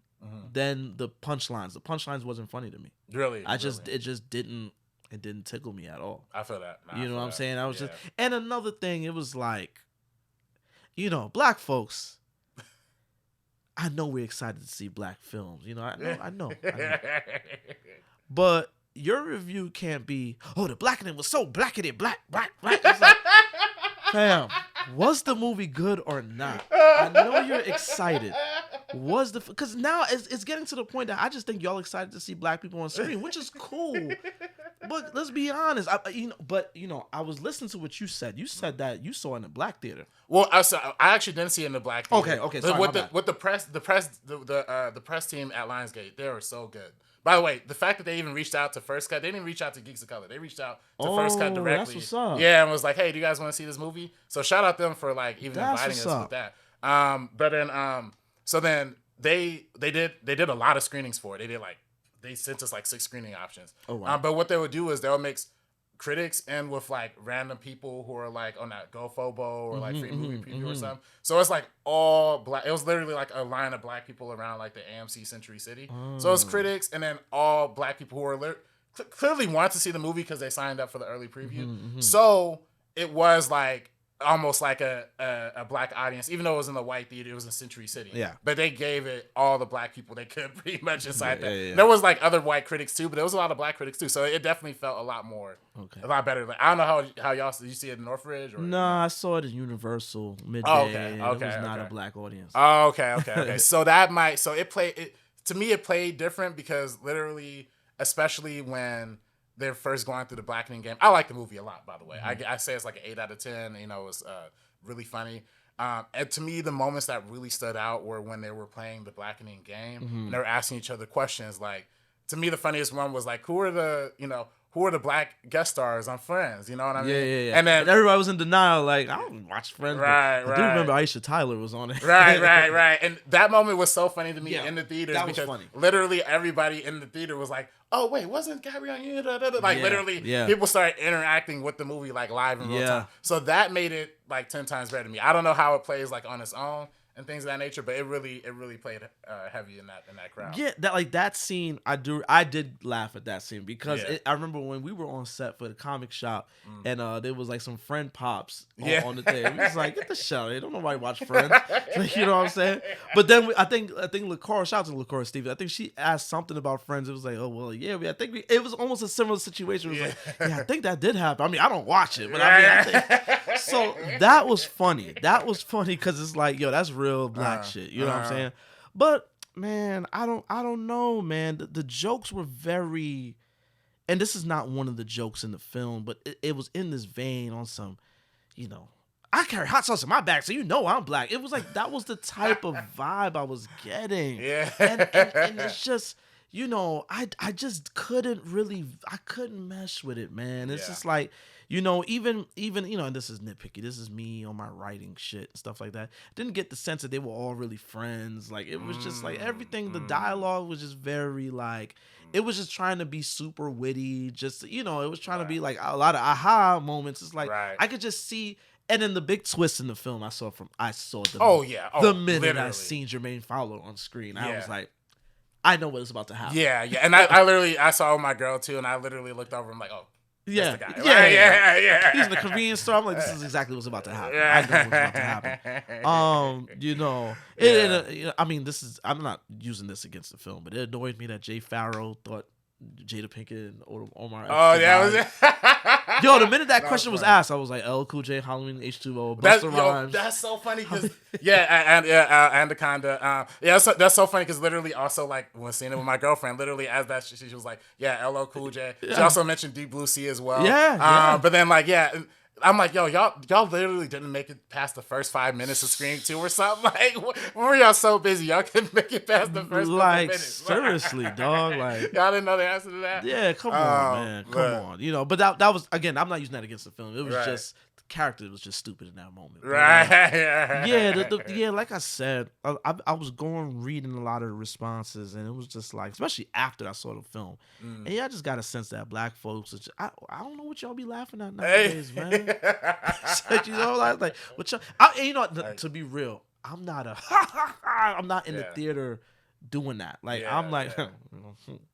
than the punchlines. The punchlines wasn't funny to me. Really? It just didn't tickle me at all. I feel that. You know what I'm saying? I was just, and another thing, it was like, black folks. I know we're excited to see black films. I know. But your review can't be, the Blackening was so blackety black. It's like, fam, was the movie good or not? I know you're excited. Because now it's getting to the point that I just think y'all excited to see black people on screen, which is cool. But let's be honest, I was listening to what you said. You said that you saw it in a black theater. Well, I actually didn't see it in the black theater. Okay. Sorry, with the press team at Lionsgate, they were so good. By the way, the fact that they even reached out to First Cut, they didn't reach out to Geeks of Color. They reached out to First Cut directly. That's what's up. Yeah, and was like, hey, do you guys want to see this movie? So shout out them for even inviting us with that. But then so then they did a lot of screenings for it. They sent us 6 screening options. Oh wow. But what they would do is they'll mix critics in with random people who are on that GoFobo or Free Movie Preview or something. So it's all black. It was literally a line of black people around the AMC Century City. So it's critics and then all black people who are clearly want to see the movie because they signed up for the early preview. So it was almost like a black audience, even though it was in the white theater, it was in Century City. Yeah. But they gave it all the black people they could pretty much inside that. yeah. There was like other white critics too, but there was a lot of black critics too. So it definitely felt a lot better. Like, I don't know how y'all, did you see it in Northridge? Or, Nah, I saw it at Universal midday. Oh, okay. It was not a black audience. Oh, okay. So to me, it played different because literally, especially when they're first going through the Blackening game. I like the movie a lot, by the way. I say it's like an 8 out of 10. You know, it was really funny. And to me, the moments that really stood out were when they were playing the Blackening game and they were asking each other questions. Like, to me, the funniest one was like, who are the black guest stars on Friends? You know what I mean? Yeah. And then but everybody was in denial, like, I don't watch Friends. Right, I do remember Aisha Tyler was on it. Right. And that moment was so funny to me in the theaters that was because funny. literally everybody in the theater was like, oh, wait, wasn't Gabrielle Union? Like, literally, people started interacting with the movie, like, live in real time. So that made it, like, 10 times better to me. I don't know how it plays, like, on its own and things of that nature, but it really played heavy in that crowd. Yeah, that scene, I did laugh at that scene because I remember when we were on set for the comic shop and there was like some Friend Pops on the thing. We was like, get the show. They don't nobody watch Friends. You know what I'm saying? But then I think LaCora, shout out to LaCora Stevens, I think she asked something about Friends. It was like, oh, well, yeah, it was almost a similar situation. It was like, I think that did happen. I mean, I don't watch it, but I think. So that was funny. That was funny because it's like, yo, that's real black shit. You know what I'm saying? But man, I don't know, man. The jokes were very, and this is not one of the jokes in the film, but it was in this vein on some, you know, I carry hot sauce in my bag, so you know I'm black. It was like that was the type of vibe I was getting. Yeah. And it's just, you know, I just couldn't mesh with it, man. It's just like, you know, even you know, and this is nitpicky. This is me on my writing shit and stuff like that. Didn't get the sense that they were all really friends. Like it was just like everything. The dialogue was just very like it was just trying to be super witty. Just, you know, it was trying to be like a lot of aha moments. It's like I could just see. And then the big twist in the film I saw the minute literally. I seen Jermaine Fowler on screen, I was like, I know what is about to happen. Yeah. And I saw my girl too, and I literally looked over and I'm like, oh. Yeah. That's the guy. Yeah. He's in the convenience store. I'm like, this is exactly what's about to happen. I know what's about to happen. You know, I mean, I'm not using this against the film, but it annoyed me that Jay Farrow thought Jada Pinkett and Omar. Oh, yeah, was it? Yo, the minute that question was asked, I was like, LL Cool J, Halloween, H2O, Busta Rhymes. That's so funny because Anaconda. That's so funny because literally also like when seeing it with my girlfriend, literally as that she was like, LL Cool J. She also mentioned Deep Blue Sea as well. But then like I'm like, yo, y'all literally didn't make it past the first 5 minutes of Scream 2 or something. Like, when were y'all so busy? Y'all couldn't make it past the first couple minutes. Seriously, dog. Like, y'all didn't know the answer to that? Yeah, come on, man. Come on. You know, but that was, again, I'm not using that against the film. It was just, the character was just stupid in that moment. Yeah, like I said, I was reading a lot of the responses, and it was just like, especially after I saw the film. And I just got a sense that black folks, I don't know what y'all be laughing at nowadays, man. You know, like what y'all, you know, to be real, I'm not in the theater doing that. Like I'm like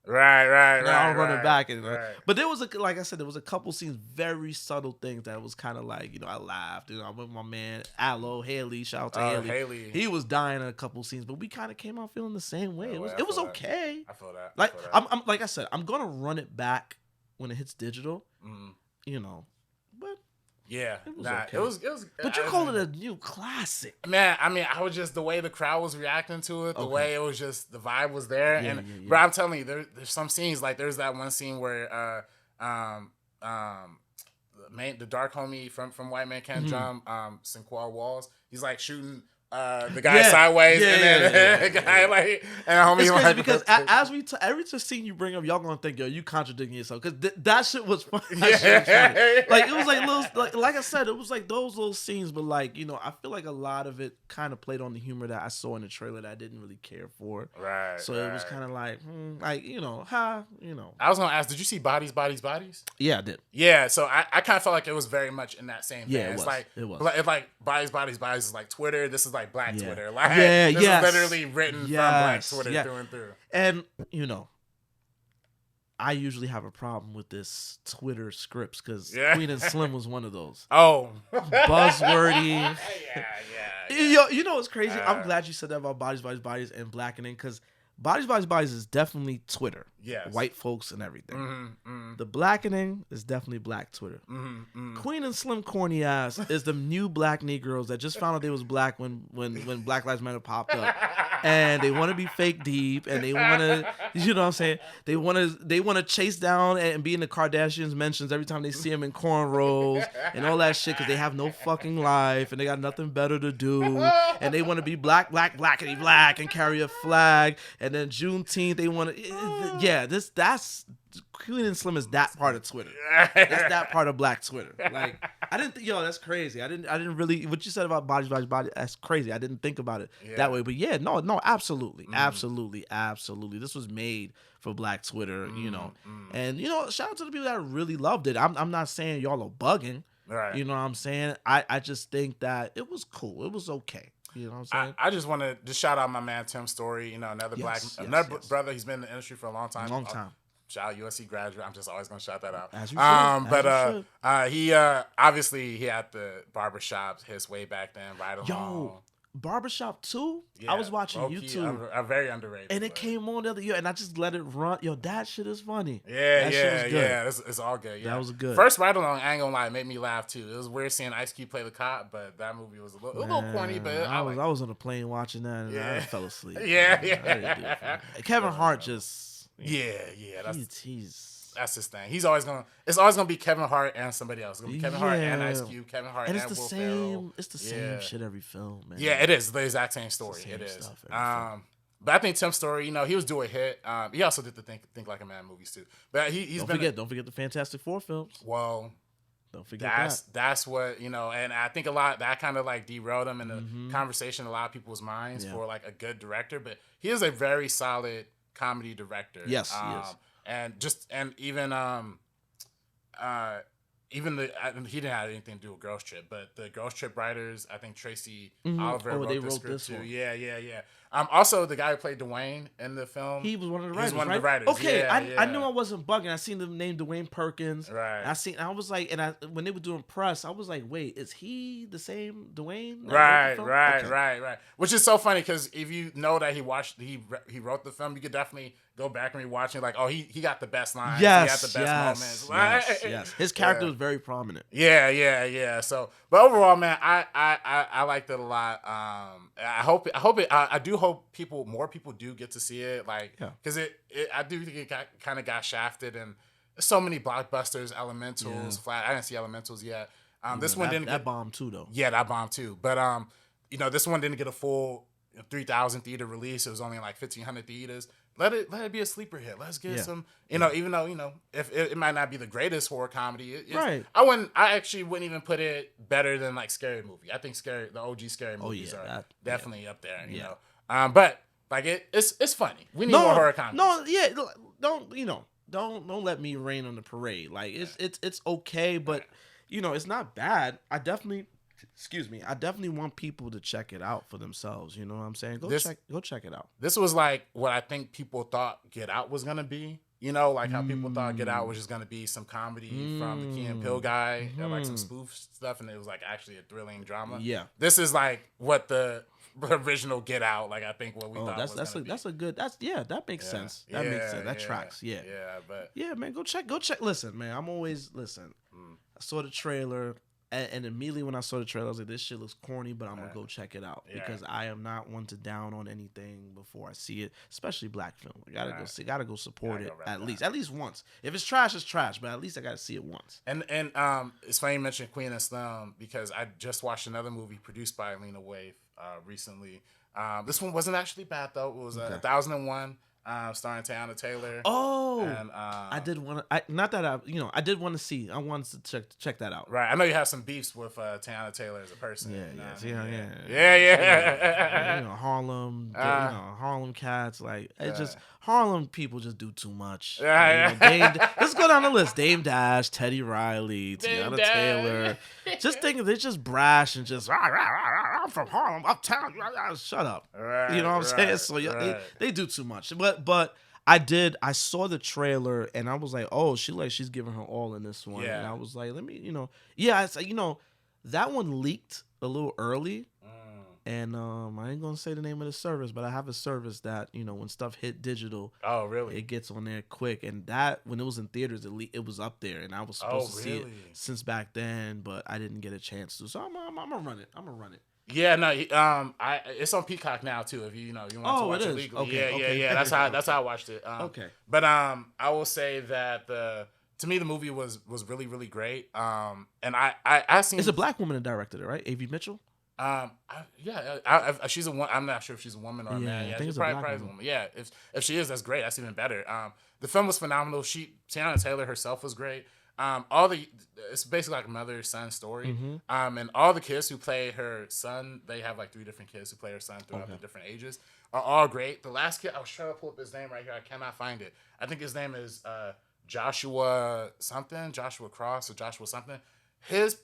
right. I'm running back but there was like I said, there was a couple scenes, very subtle things that was kind of like, you know, I laughed. You know, I'm with my man Aloe Haley, shout out to Haley. He was dying in a couple scenes, but we kind of came out feeling the same way. It was okay. I feel that. Like I'm like I said, I'm gonna run it back when it hits digital. You know, but yeah, it was but you call it a new classic, man. I mean, I was just the way the crowd was reacting to it, the way it was just the vibe was there, But I'm telling you, there's some scenes like there's that one scene where the dark homie from White Man Can't Jump, Sinquar Walls, he's like shooting the guy sideways, and then the guy like, and the homie it's crazy like, because as every scene you bring up, y'all gonna think, yo, you contradicting yourself, because that shit was funny. That shit was funny. Like it was like little, like I said, it was like those little scenes, but like, you know, I feel like a lot of it kind of played on the humor that I saw in the trailer that I didn't really care for. Right. So it was kind of like, you know, you know. I was gonna ask, did you see Bodies? Yeah, I did. Yeah, so I kind of felt like it was very much in that same thing. Yeah, it was. It's like Bodies is like Twitter. This is like Black Twitter. Like, this is literally written from Black Twitter through and through. And, you know, I usually have a problem with this Twitter scripts because Yeah. Queen and Slim was one of those. Oh. Buzzwordy. Yeah. You know what's crazy? I'm glad you said that about Bodies, and Blackening, because Bodies is definitely Twitter. Yes. White folks and everything. Mm-hmm. The Blackening is definitely Black Twitter. Queen and Slim corny ass is the new Black Negroes that just found out they was black when Black Lives Matter popped up. And they want to be fake deep, and they want to, you know what I'm saying? They want to chase down and be in the Kardashians mentions every time they see them in cornrows and all that shit because they have no fucking life and they got nothing better to do. And they want to be blackity black and carry a flag. And then Juneteenth, they want to, yeah, that's Queen and Slim is that part of Twitter. That's that part of Black Twitter. Like, I didn't think, that's crazy. I didn't really, what you said about bodies, that's crazy. I didn't think about it that way. But yeah, no, absolutely. Absolutely. This was made for Black Twitter, you know. And, shout out to the people that really loved it. I'm not saying y'all are bugging. Right. You know what I'm saying? I just think that it was cool. It was okay. You know what I'm saying? I just want to just shout out my man Tim Story, another another brother. He's been in the industry for a long time. Shout out USC graduate. I'm just always gonna shout that out. As you should. He obviously he had the barbershop his way back then, right along. Yo, Barbershop 2? Yeah, I was watching low-key, YouTube. I'm very underrated. And it came on the other year, and I just let it run. Yo, that shit is funny. Yeah, that shit was good. It's all good. Yeah. That was good. First ride along, I ain't gonna lie, it made me laugh too. It was weird seeing Ice Cube play the cop, but that movie was a little corny. But I was on a plane watching that, and I fell asleep. Yeah. Kevin Hart just. That's his thing. It's always gonna be Kevin Hart and somebody else. It's gonna be Kevin Hart and Ice Cube, Kevin Hart and Will Ferrell. It's the same shit every film, man. Yeah, it is the exact same story. It is. But I think Tim's Story, he was due a hit. He also did the Think Like a Man movies too. But don't forget the Fantastic Four films. Well, don't forget that's what and I think a lot that kind of like derailed him in the conversation in a lot of people's minds for like a good director. But he is a very solid comedy director. Yes, he is. And even he didn't have anything to do with Girls Trip, but the Girls Trip writers, I think Tracy Oliver wrote the script too. Yeah. Also, the guy who played Dwayne in the film, he was one of the writers. The writers. Okay, I knew I wasn't bugging. I seen the name Dwayne Perkins. Right. I was like, when they were doing press, I was like, wait, is he the same Dwayne? Right. Which is so funny because if you know that he wrote the film, you could definitely go back and rewatch it. Like, oh, he got the best lines. Yes, he got the best moments. Yes. His character was very prominent. Yeah. So, but overall, man, I liked it a lot. I do hope more people do get to see it. Like, because I do think it kind of got shafted, and there's so many blockbusters, Elementals, Flat. I didn't see Elementals yet. This one didn't. That bombed too, though. Yeah, that bombed too. But this one didn't get a full 3,000 theater release. It was only in like 1,500 theaters. Let it be a sleeper hit. Let's get some, even though, if it might not be the greatest horror comedy. Right. I actually wouldn't even put it better than like Scary Movie. I think the OG Scary movies are definitely up there, you know. But like it's funny. We need more horror comedy. Don't let me rain on the parade. Like it's okay, but it's not bad. I definitely want people to check it out for themselves. You know what I'm saying? Go check it out. This was like what I think people thought Get Out was gonna be. Like how people thought Get Out was just gonna be some comedy from the Key and Peele guy, and like some spoof stuff, and it was like actually a thrilling drama. Yeah. This is like what the original Get Out, like I think what we thought was that makes sense. That makes sense. That tracks. Yeah. Yeah, but man, go check. Listen, man, I saw the trailer. And immediately when I saw the trailer, I was like, this shit looks corny, but I'm going to go check it out. Because I am not one to down on anything before I see it, especially black film. I got to go support it at least once. If it's trash, it's trash, but at least I got to see it once. And it's funny you mentioned Queen and Slim because I just watched another movie produced by Lena Waithe recently. This one wasn't actually bad, though. It was 1001. Starring Tiana Taylor. Oh, and, I did want to. I did want to see. I wanted to check that out. Right. I know you have some beefs with Tiana Taylor as a person. Yeah. Harlem. Harlem cats. Like it's just Harlem people just do too much. Let's go down the list. Dame Dash, Teddy Riley, Tiana Taylor. Just thinking they're just brash and just. I'm from Harlem, uptown. Shut up. Right, you know what I'm saying? So they do too much. But I did. I saw the trailer and I was like, oh, she's giving her all in this one. Yeah. And I was like, let me, yeah. It's like, that one leaked a little early. And I ain't gonna say the name of the service, but I have a service that when stuff hit digital, Oh, really? it gets on there quick. And that when it was in theaters, it was up there, and I was supposed to see it since back then, but I didn't get a chance to. So I'm gonna run it. Yeah, no, it's on Peacock now too. If you want to watch it legally, Okay. yeah. That's how I watched it. Okay. But I will say that to me the movie was really really great. And I seen it's a black woman that directed it, right? A.V. Mitchell. She's a I'm not sure if she's a woman or a man. Yeah, she's probably a woman. Yeah, if she is, that's great. That's even better. The film was phenomenal. Tiana Taylor herself was great. It's basically like a mother-son story. And all the kids who play her son, they have like 3 different kids who play her son throughout the different ages, are all great. The last kid, I was trying to pull up his name right here. I cannot find it. I think his name is Joshua Cross or Joshua something.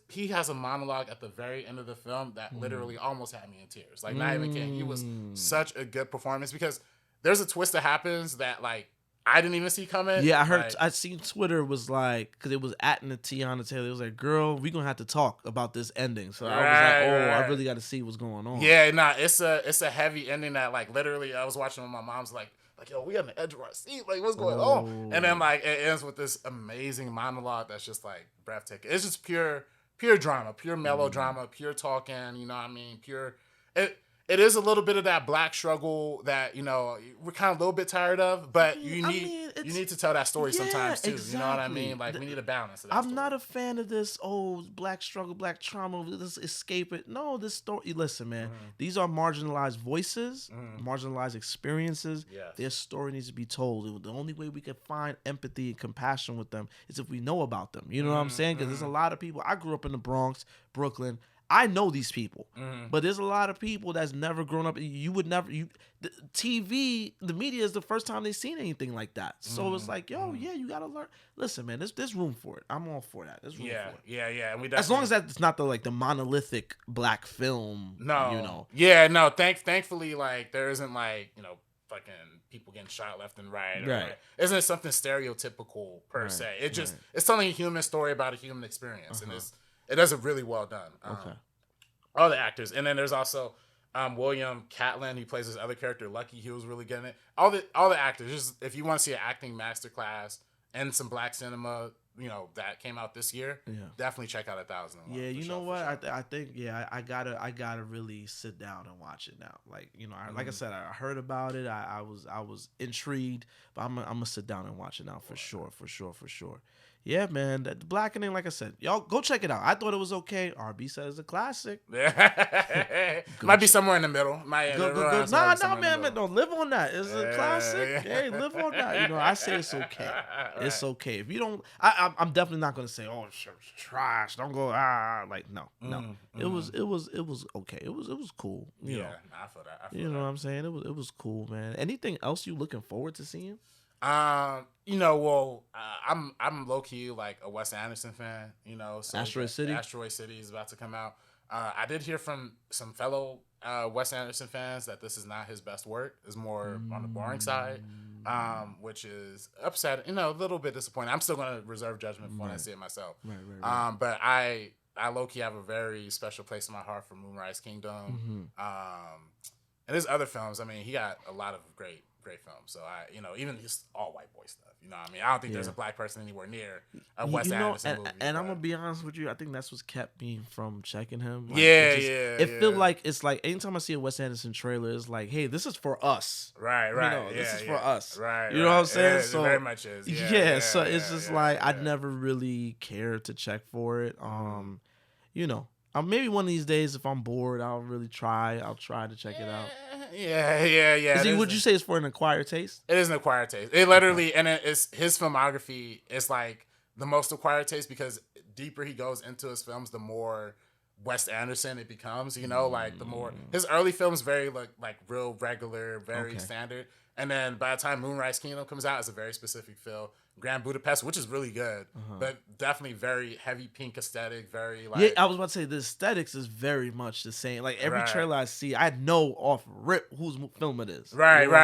He has a monologue at the very end of the film that literally almost had me in tears. Like, not even kidding. He was such a good performance because there's a twist that happens that like I didn't even see coming. Yeah, I heard. I seen Twitter was like, because it was atting the Tiana Taylor. It was like, "Girl, we gonna have to talk about this ending." So I was like, "Oh, I really got to see what's going on." Yeah, it's a heavy ending that like literally I was watching when my mom's like, yo, we on the edge of our seat. Like, what's going on? And then like it ends with this amazing monologue that's just like breathtaking. It's just pure drama, pure melodrama, pure talking. You know what I mean? Pure. It is a little bit of that black struggle that we're kind of a little bit tired of, but you need to tell that story sometimes too. Exactly. You know what I mean? Like we need a balance. Of that I'm story. not a fan of this black struggle, black trauma. Let's escape it. No, this story. Listen, man, these are marginalized voices, marginalized experiences. Yes. Their story needs to be told. The only way we can find empathy and compassion with them is if we know about them. You know what I'm saying? Because there's a lot of people. I grew up in the Bronx, Brooklyn. I know these people, but there's a lot of people that's never grown up. You would never. The TV, the media is the first time they've seen anything like that. So it's like, yo, yeah, you gotta learn. Listen, man, there's room for it. I'm all for that. There's room for it. Yeah. And we as long as that's not the monolithic black film. No, Yeah, no. Thankfully, like there isn't like fucking people getting shot left and right. Right. Isn't something stereotypical per se. It just it's telling a human story about a human experience, and it does it really well done. All the actors, and then there's also William Catlin. He plays this other character, Lucky. He was really good in it. All the actors. Just if you want to see an acting masterclass and some black cinema, that came out this year, definitely check out 1001. Yeah, you know what? I think I gotta really sit down and watch it now. Like like I said, I heard about it. I was intrigued, but I'm gonna sit down and watch it now for sure. Yeah, man, the Blackening, like I said, y'all go check it out. I thought it was okay. RB said it's a classic. Might be somewhere in the middle. Nah, man, don't live on that. It's a classic. Hey, live on that. I say it's okay. It's okay. If you don't, I'm definitely not gonna say, oh, it's trash. Don't go like no. It was okay. It was cool. You know. I feel that. You know what I'm saying? It was cool, man. Anything else you looking forward to seeing? I'm low key like a Wes Anderson fan. So Asteroid City is about to come out. I did hear from some fellow Wes Anderson fans that this is not his best work. It's more on the boring side, which is upsetting. A little bit disappointing. I'm still gonna reserve judgment when I see it myself. Right. But I low key have a very special place in my heart for Moonrise Kingdom. And there's other films. I mean, he got a lot of great films. So even just all white boy stuff. You know what I mean? I don't think there's a black person anywhere near a Wes Anderson movie. And I'm gonna be honest with you, I think that's what's kept me from checking him. Like, it feel like it's like anytime I see a Wes Anderson trailer, it's like, hey, this is for us. Right. This is for us. Right. You know what I'm saying? So it very much is. So it's just like I'd never really cared to check for it. Maybe one of these days, if I'm bored, I'll try to check it out. Yeah. Would you say it's for an acquired taste? It is an acquired taste. It literally, and it's his filmography is like the most acquired taste because deeper he goes into his films, the more Wes Anderson it becomes. You know, like the more his early films very like real regular, very standard. And then by the time Moonrise Kingdom comes out, it's a very specific feel. Grand Budapest, which is really good, but definitely very heavy pink aesthetic, very like... Yeah, I was about to say, the aesthetics is very much the same. Like, every trailer I see, I know off rip whose film it is. Right, you know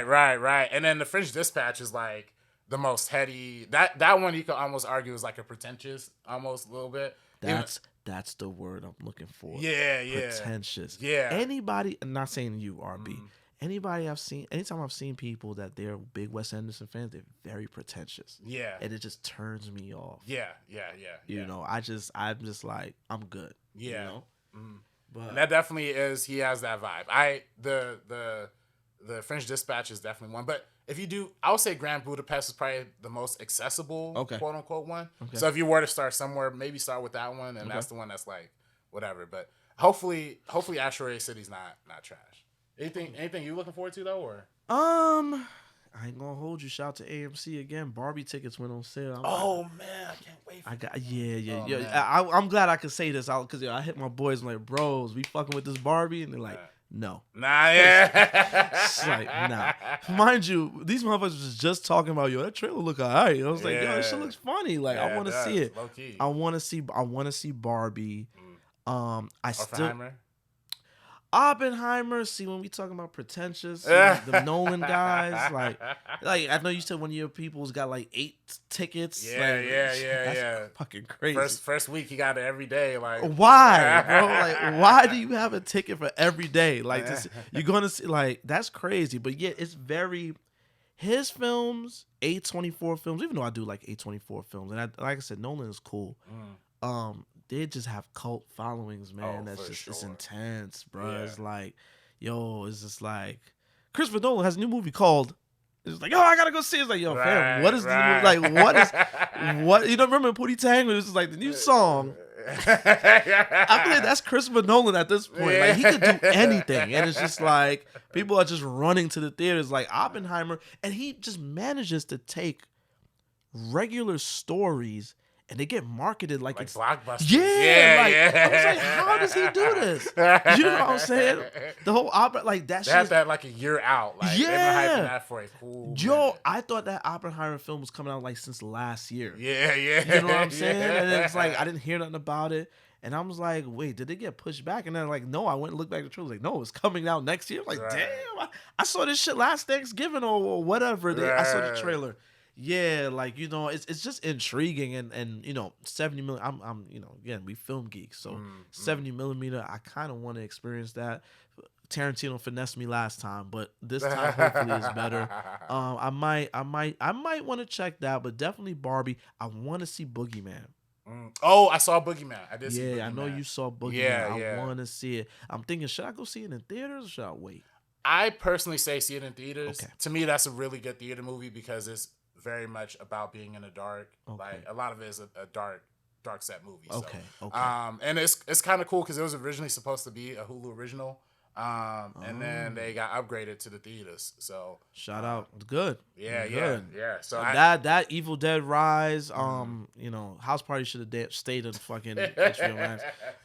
right. And then The French Dispatch is like the most heady... That one you could almost argue is like a pretentious, almost a little bit. That's the word I'm looking for. Yeah. Pretentious. Yeah. Anybody, I'm not saying you, RB. Anybody anytime I've seen people that they're big Wes Anderson fans, they're very pretentious. Yeah. And it just turns me off. Yeah. You know, I'm just like, I'm good. Yeah. You know? But and that definitely is, he has that vibe. The French Dispatch is definitely one. But if you do, I would say Grand Budapest is probably the most accessible, quote unquote one. Okay. So if you were to start somewhere, maybe start with that one, and that's the one that's like, whatever. But hopefully Asteroid City's not trash. Anything you looking forward to though, or? I ain't gonna hold you. Shout out to AMC again. Barbie tickets went on sale. Man, I can't wait. I'm glad I could say this out because I hit my boys. I'm like, bros, we fucking with this Barbie, and they're like, no. Nah, yeah. It's like, nah. Mind you, these motherfuckers was just talking about, that trailer look alright. I was like, yo, this shit looks funny. Like, I want to see it. Low key. I want to see Barbie. Oppenheimer. See, when we talking about pretentious, the Nolan guys, like I know you said one of your people's got like 8 tickets. Yeah. Fucking crazy. First week he got it every day. Like, why, bro? Like, why do you have a ticket for every day? Like, you're gonna see, like, that's crazy. But yeah, it's very his films, A24 films. Even though I do like A24 films, and like I said, Nolan is cool. They just have cult followings, man. That's just it's intense, bro. Yeah. It's like, it's just like Christopher Nolan has a new movie called. It's like, I gotta go see it. It's like, fam, what is the movie? Like, what? You don't remember Pootie Tang? It was just like the new song. I feel like that's Christopher Nolan at this point. Like, he could do anything, and it's just like people are just running to the theaters like Oppenheimer, and he just manages to take regular stories. And they get marketed like it's blockbusters. I was like, how does he do this? You know what I'm saying? The whole opera, like that shit. They have that like a year out. Like, they've been hyping that for a cool minute. I thought that Oppenheimer film was coming out like since last year. Yeah. You know what I'm saying? And then it's like I didn't hear nothing about it. And I was like, wait, did it get pushed back? And then like, no, I went and looked back at the trailer. Like, no, it's coming out next year. I'm like, damn, I saw this shit last Thanksgiving or whatever. I saw the trailer. Yeah, like, it's just intriguing and 70 million. I'm again, we film geeks, so 70 millimeter. I kind of want to experience that. Tarantino finessed me last time, but this time hopefully it's better. I might want to check that, but definitely Barbie. I want to see Boogeyman. Oh, I saw Boogeyman. I did see Boogeyman. Yeah, I know you saw Boogeyman. Yeah. I want to see it. I'm thinking, should I go see it in theaters or should I wait? I personally say see it in theaters. Okay. To me, that's a really good theater movie because it's very much about being in the dark. Okay. Like, a lot of it is a dark set movie. Okay. And it's kind of cool because it was originally supposed to be a Hulu original. And then they got upgraded to the theaters. So shout out, good. Yeah. So that Evil Dead Rise, House Party should have stayed in fucking HBO Max.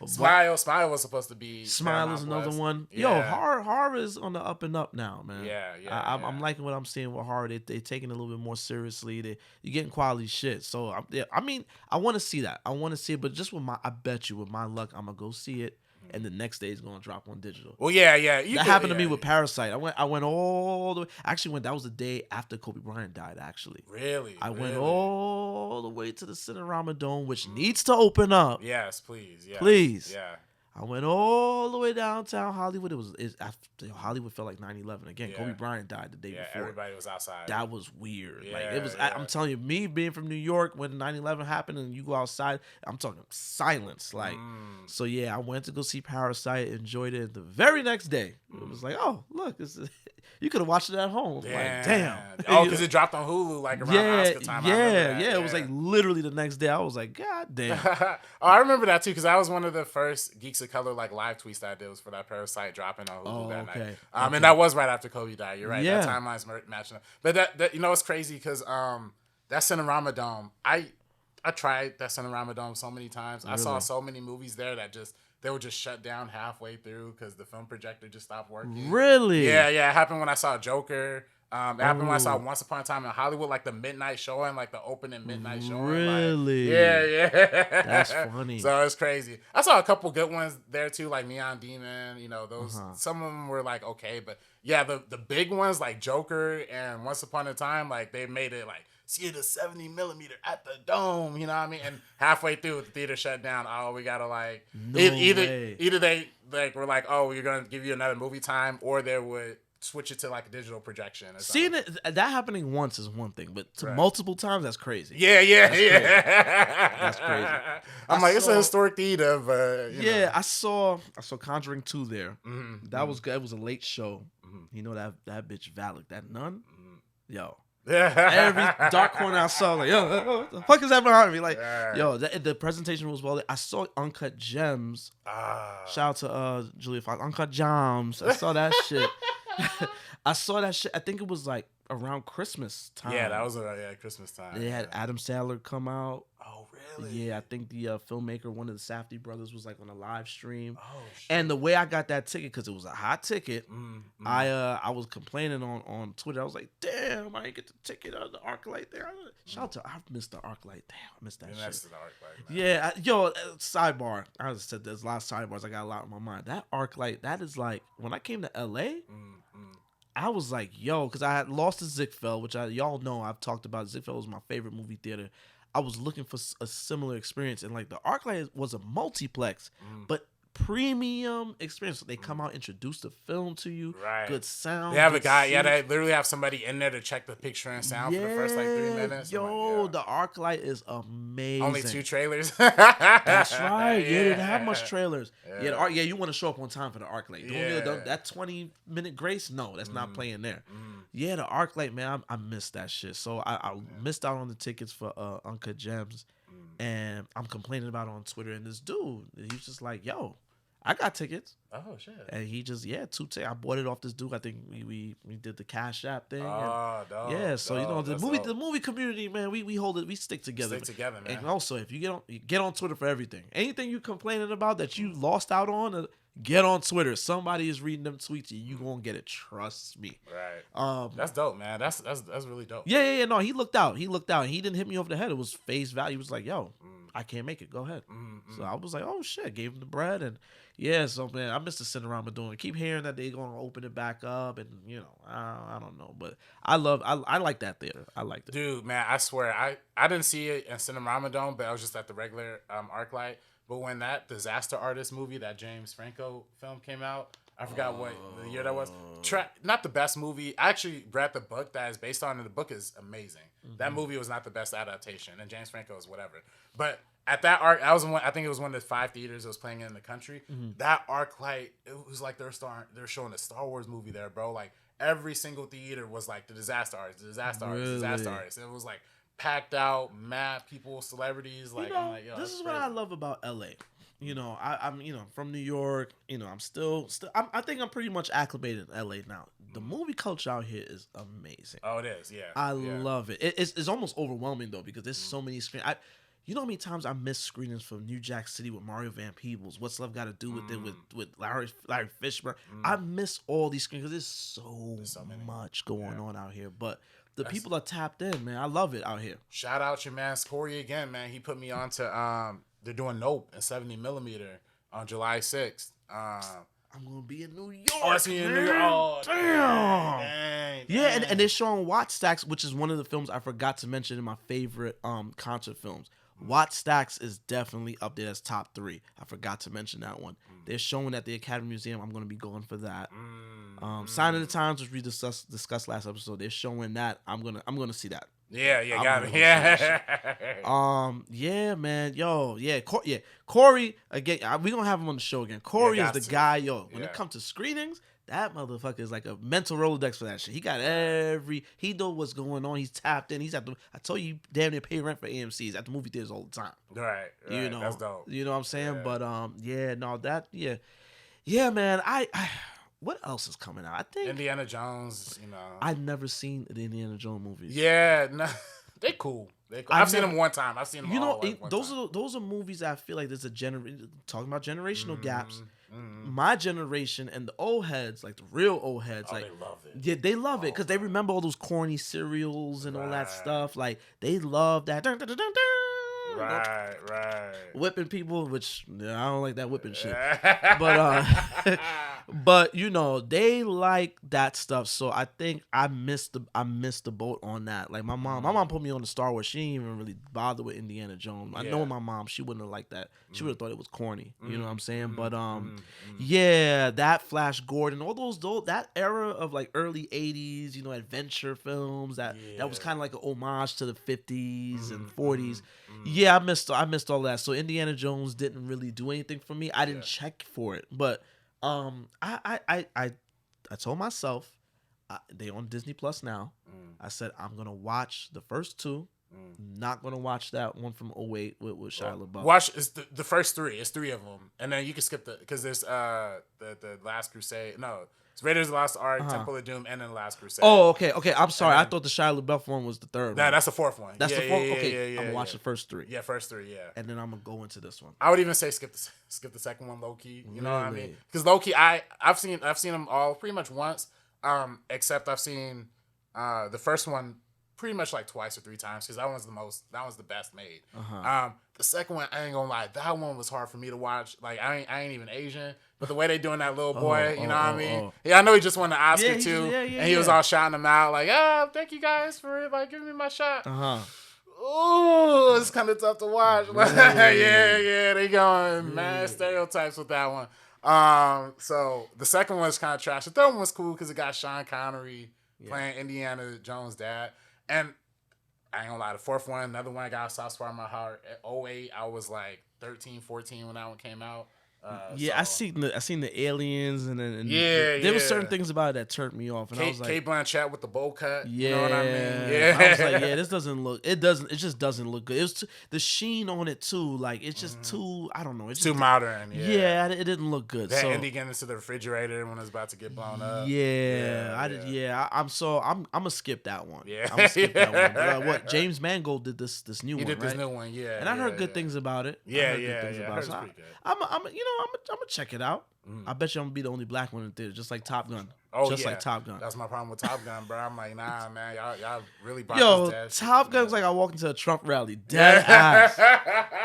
Smile was supposed to be. Smile is another one. Yeah. Horror is on the up and up now, man. Yeah. I'm liking what I'm seeing with horror. They taking it a little bit more seriously. You're getting quality shit. So I want to see that. I want to see it, but just I bet you with my luck, I'm gonna go see it. And the next day it's gonna drop on digital. Well, yeah. That happened to me with Parasite. I went all the way. Actually, that was the day after Kobe Bryant died. Actually, really, I went all the way to the Cinerama Dome, which needs to open up. Yes, please. Yes. Please. Yeah. I went all the way downtown Hollywood. Hollywood felt like 9/11 again. Yeah. Kobe Bryant died the day before. Everybody was outside. That was weird. Yeah, like it was. I'm telling you, me being from New York when 9/11 happened, and you go outside, I'm talking silence. Like, so yeah, I went to go see Parasite, enjoyed it. The very next day, it was like, oh look, you could have watched it at home. Damn. Like, damn. Oh, because it dropped on Hulu like around Oscar time. Yeah. It was like literally the next day. I was like, God damn. I remember that too because that was one of the first Geeks of Color like live tweets that I did was for that Parasite dropping on Hulu that night. And that was right after Kobe died. You're right. Yeah. That timeline's matching up. But that it's crazy because that Cinerama Dome, I tried that Cinerama Dome so many times. Really? I saw so many movies there that just they would just shut down halfway through because the film projector just stopped working. Really? Yeah. It happened when I saw Joker. It happened when I saw Once Upon a Time in Hollywood, like the midnight showing, like the opening midnight showing. Really? Like, yeah. That's funny. So it's crazy. I saw a couple good ones there too, like Neon Demon. You know, those some of them were like okay, but yeah, the big ones like Joker and Once Upon a Time, like they made it like see the 70 millimeter at the dome. You know what I mean? And halfway through, the theater shut down. Oh, we gotta like either they like were like, oh, we're gonna give you another movie time, or they would switch it to like a digital projection. Or Seeing it that happening once is one thing, but multiple times, that's crazy. That's crazy. I'm like, it's a historic theater, but you know. I saw Conjuring 2 there. That was good. It was a late show. You know that bitch Valak, that nun. Yo, every dark corner I saw, like, yo, what the fuck is that behind me? Like, yo, the presentation was well. I saw Uncut Gems. Shout out to Julia Fox. Uncut Gems. I saw that shit. I saw that shit. I think it was like around Christmas time. Yeah, that was Christmas time. They had Adam Sandler come out. Oh, really? Yeah, I think the filmmaker, one of the Safdie brothers, was like on a live stream. Oh, shit. And the way I got that ticket, because it was a hot ticket, I was complaining on Twitter. I was like, damn, I didn't get the ticket of the ArcLight there. Shout out to, I missed the ArcLight. Damn, I missed that shit. Yeah, sidebar. I just said there's a lot of sidebars. I got a lot in my mind. That ArcLight, that is like, when I came to LA, I was like, yo, because I had lost to Ziegfeld, which y'all know I've talked about. Ziegfeld was my favorite movie theater. I was looking for a similar experience, and like the ArcLight was a multiplex, but premium experience. So they come out, introduce the film to you, good sound. They have a guy, they literally have somebody in there to check the picture and sound for the first like 3 minutes. Yo, the ArcLight is amazing. Only 2 trailers. That's right. Yeah, they didn't have much trailers. Yeah, you want to show up on time for the ArcLight. That 20-minute grace, no, that's not playing there. Yeah, the ArcLight, man, I missed that shit. So I missed out on the tickets for Uncut Gems, and I'm complaining about it on Twitter. And this dude, he's just like, yo, I got tickets. Oh shit! And he just 2 tickets. I bought it off this dude. I think we did the Cash App thing. So you know the movie community, man. We hold it. We stick together. Man. And also, if you get on Twitter for everything, anything you complaining about that you lost out on, get on Twitter. Somebody is reading them tweets, and you gonna get it. Trust me. Right. That's dope, man. That's really dope. Yeah. No, he looked out. He didn't hit me over the head. It was face value. He was like, yo, I can't make it. Go ahead. So I was like, oh shit. Gave him the bread, and so man, I missed the Cinerama doing it. Keep hearing that they're gonna open it back up, and you know, I don't know, but I like that theater. I liked it. Dude, man, I swear, I didn't see it in Cinerama Dome, but I was just at the regular ArcLight. But when that Disaster Artist movie, that James Franco film came out, I forgot what the year that was. Not the best movie. I actually read the book that is based on, and the book is amazing. That movie was not the best adaptation, and James Franco is whatever. But at that I think it was one of the 5 theaters that was playing in the country. That ArcLight, it was like they're showing a Star Wars movie there, bro. Like every single theater was like the Disaster Artist, Disaster Artist. It was like packed out, mad people, celebrities. Like, I'm like, yo, this is crazy. what I love about LA. You know, I'm from New York. You know, I'm still I think I'm pretty much acclimated in LA now. The movie culture out here is amazing. Oh, it is. Yeah, I love it. It's almost overwhelming though, because there's so many screens. You know how many times I missed screenings from New Jack City with Mario Van Peebles? What's Love Got to Do with it with Larry Fishburne? I miss all these screens because there's so much going on out here. But the people are tapped in, man. I love it out here. Shout out your man Corey again, man. He put me on to they're doing Nope in 70 millimeter on July 6th. I'm gonna be in New York. Oh, that's in New York. Oh, damn. Yeah, and they're showing Watch Stacks, which is one of the films I forgot to mention in my favorite concert films. Watch Stacks is definitely up there as top 3. I forgot to mention that one. They're showing at the Academy Museum. I'm going to be going for that. Sign of the Times, which we discussed last episode. They're showing that. I'm gonna see that. Yeah, got it. Yeah. Yeah, man. Yo, Corey again. We gonna have him on the show again. Corey is the guy. Yo, when it comes to screenings, that motherfucker is like a mental Rolodex for that shit. He got he know what's going on. He's tapped in. He's at the. I told you, damn near pay rent for AMC's at the movie theaters all the time. Right. You know, that's dope. You know what I'm saying? Yeah. But yeah, man. I what else is coming out? I think Indiana Jones. You know, I've never seen the Indiana Jones movies. Yeah, no, they cool. I've seen them one time. I've seen them all one those time. those are movies that I feel like there's a talking about generational gaps. My generation and the old heads, like the real old heads, like they love it. Yeah, they love it because they remember all those corny serials and all that stuff. Like they love that. Right. Whipping people, which I don't like that whipping shit. But but they like that stuff. So I think I missed the boat on that. Like my mom put me on the Star Wars. She didn't even really bother with Indiana Jones. I know my mom, she wouldn't have liked that. She would have thought it was corny. You know what I'm saying? But yeah, that Flash Gordon, all those that era of like early 80s, adventure films that was kind of like an homage to the 50s and 40s. Yeah, I missed all that. So Indiana Jones didn't really do anything for me. I didn't check for it, but I told myself they on Disney Plus now. I said I'm gonna watch the first two. Not gonna watch that one from 08 with Shia LaBeouf. Watch the first three. It's three of them, and then you can skip because there's the Last Crusade. No, it's Raiders of the Lost Ark, Temple of Doom, and then Last Crusade. Oh, okay. I'm sorry. I thought the Shia LaBeouf one was the third. Nah, that's the fourth one. That's the fourth. Okay, I'm gonna watch the first three. Yeah, first three. Yeah, and then I'm gonna go into this one. I would even say skip the second one, low key. You know what I mean? Because low key, I've seen them all pretty much once. Except I've seen the first one pretty much like twice or three times because that was the best made. The second one, I ain't gonna lie, that one was hard for me to watch. Like I ain't even Asian, but the way they doing that little boy, you know what I mean? Yeah, I know he just won the Oscar too, and he was all shouting them out like, thank you guys for like giving me my shot. Oh, it's kind of tough to watch. Yeah, they going mad stereotypes with that one. So the second one was kind of trash. The third one was cool because it got Sean Connery playing Indiana Jones' dad. And I ain't gonna lie, the fourth one, another one I got a soft spot in my heart. At 08, I was like 13, 14 when that one came out. I seen the aliens and there was certain things about it that turned me off. And I was like, Kate Blanchett with the bowl cut. Yeah, you know what I mean? Yeah, I was like, it just doesn't look good. It was the sheen on it too. Like it's just too, I don't know. It's too modern. Yeah, it didn't look good. That Indy getting into the refrigerator when it's about to get blown up. I'm gonna skip that one. Yeah, I'm gonna skip that one. But, what James Mangold did this new one. He did right? this new one. Yeah, and I heard good things about it. Yeah. I'm gonna check it out. I bet you I'm gonna be the only black one in the theater, just like Top Gun. Like Top Gun. That's my problem with Top Gun, bro. I'm like, nah, man, y'all really brought this Top Gun's like I walked into a Trump rally, dead ass,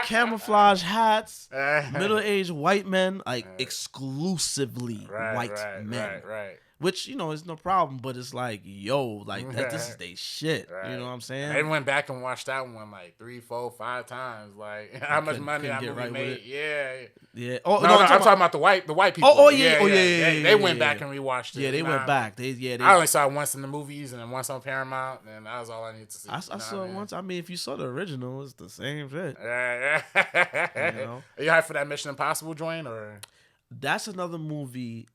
camouflage hats, middle-aged white men, like exclusively white men. Right. Which, is no problem, but it's like, this is they shit. Right. You know what I'm saying? I went back and watched that one like 3, 4, 5 times. Like, how much money that movie made. Yeah. Oh, no, I'm talking about the white people. They went back and rewatched it. Yeah, they went back. I only saw it once in the movies and then once on Paramount, and that was all I needed to see. I saw it once. I mean, if you saw the original, it's the same shit. Yeah. Are you hyped for that Mission Impossible joint, or? That's another movie.